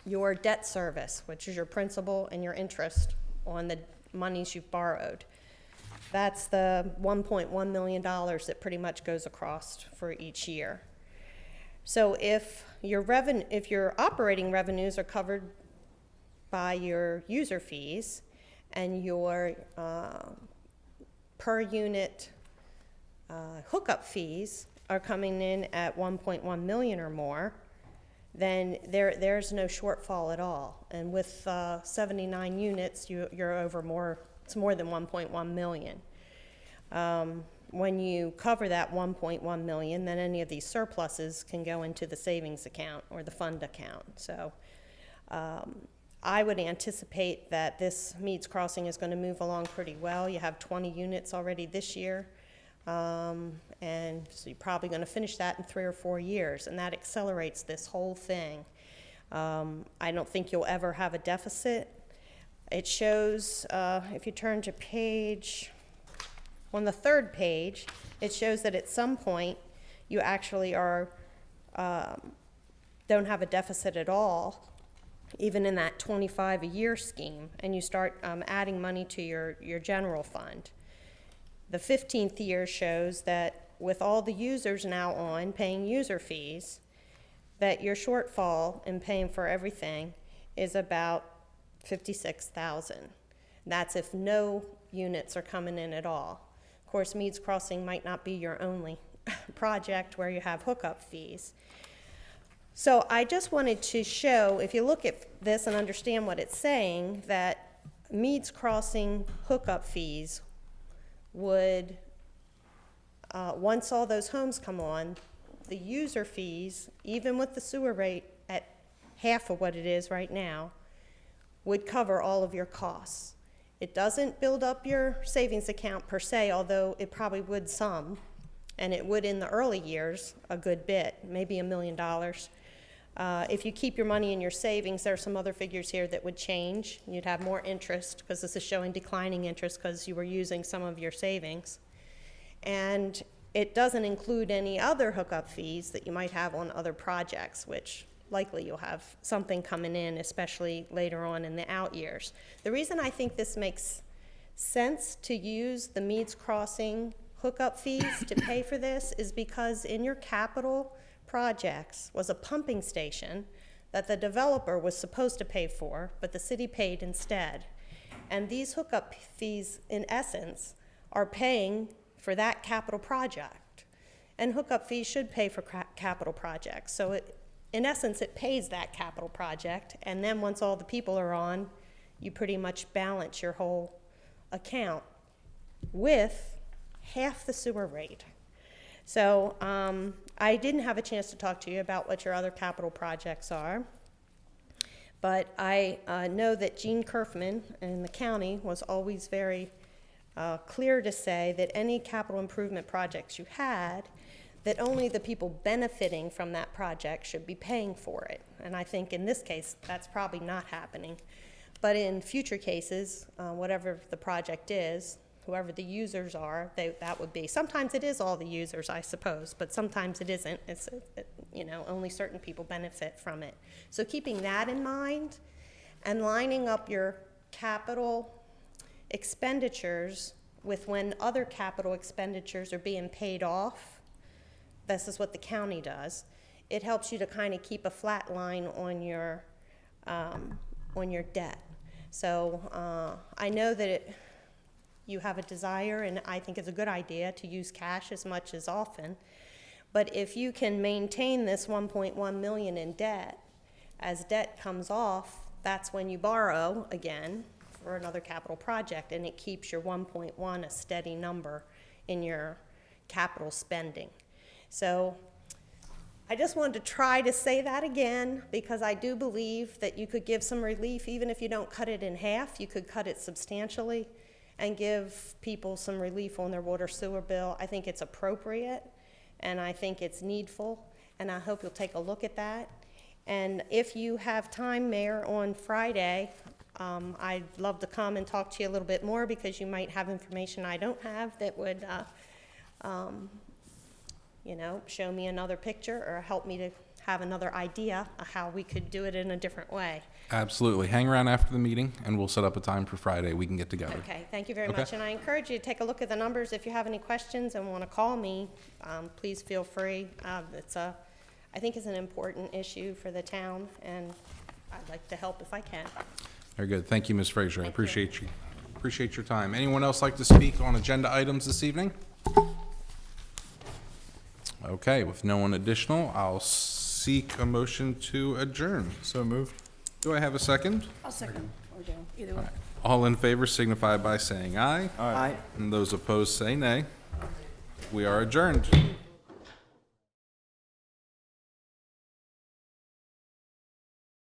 your debt service, which is your principal and your interest on the monies you've borrowed. That's the $1.1 million that pretty much goes across for each year. So if your operating revenues are covered by your user fees and your per unit hookup fees are coming in at 1.1 million or more, then there's no shortfall at all. And with 79 units, you're over more. It's more than 1.1 million. When you cover that 1.1 million, then any of these surpluses can go into the savings account or the fund account. So I would anticipate that this Meads Crossing is going to move along pretty well. You have 20 units already this year. And so you're probably going to finish that in 3 or 4 years, and that accelerates this whole thing. I don't think you'll ever have a deficit. It shows, if you turn to on the third page, it shows that at some point you actually don't have a deficit at all, even in that 25 a year scheme, and you start adding money to your general fund. The 15th year shows that with all the users now on paying user fees, that your shortfall in paying for everything is about 56,000. That's if no units are coming in at all. Of course, Meads Crossing might not be your only project where you have hookup fees. So I just wanted to show, if you look at this and understand what it's saying, that Meads Crossing hookup fees would, once all those homes come on, the user fees, even with the sewer rate at half of what it is right now, would cover all of your costs. It doesn't build up your savings account per se, although it probably would some, and it would in the early years a good bit, maybe $1 million. If you keep your money in your savings, there are some other figures here that would change. You'd have more interest, because this is showing declining interest because you were using some of your savings. And it doesn't include any other hookup fees that you might have on other projects, which likely you'll have something coming in, especially later on in the out years. The reason I think this makes sense to use the Meads Crossing hookup fees to pay for this is because in your capital projects was a pumping station that the developer was supposed to pay for, but the city paid instead. And these hookup fees, in essence, are paying for that capital project. And hookup fees should pay for capital projects. So in essence, it pays that capital project, and then once all the people are on, you pretty much balance your whole account with half the sewer rate. So I didn't have a chance to talk to you about what your other capital projects are, but I know that Gene Kerfman in the county was always very clear to say that any capital improvement projects you had, that only the people benefiting from that project should be paying for it. And I think in this case, that's probably not happening. But in future cases, whatever the project is, whoever the users are, that would be. Sometimes it is all the users, I suppose, but sometimes it isn't. It's, only certain people benefit from it. So keeping that in mind and lining up your capital expenditures with when other capital expenditures are being paid off, this is what the county does. It helps you to kind of keep a flat line on your debt. So I know that you have a desire, and I think it's a good idea to use cash as much as often. But if you can maintain this 1.1 million in debt, as debt comes off, that's when you borrow again for another capital project, and it keeps your 1.1 a steady number in your capital spending. So I just wanted to try to say that again, because I do believe that you could give some relief, even if you don't cut it in half, you could cut it substantially and give people some relief on their water sewer bill. I think it's appropriate, and I think it's needful, and I hope you'll take a look at that. And if you have time, Mayor, on Friday, I'd love to come and talk to you a little bit more, because you might have information I don't have that would, you know, show me another picture or help me to have another idea of how we could do it in a different way. Absolutely. Hang around after the meeting, and we'll set up a time for Friday. We can get together. Okay, thank you very Okay. much. And I encourage you to take a look at the numbers. If you have any questions and want to call me, please feel free. I think it's an important issue for the town, and I'd like to help if I can. Very good. Thank you, Ms. Frazier. I Thank you. appreciate you. Appreciate your time. Anyone else like to speak on agenda items this evening? Okay, with no one additional, I'll seek a motion to adjourn. So moved. Do I have a second? I'll second, or do, either way. All in favor signify by saying aye, Aye. and those opposed say nay. We are adjourned.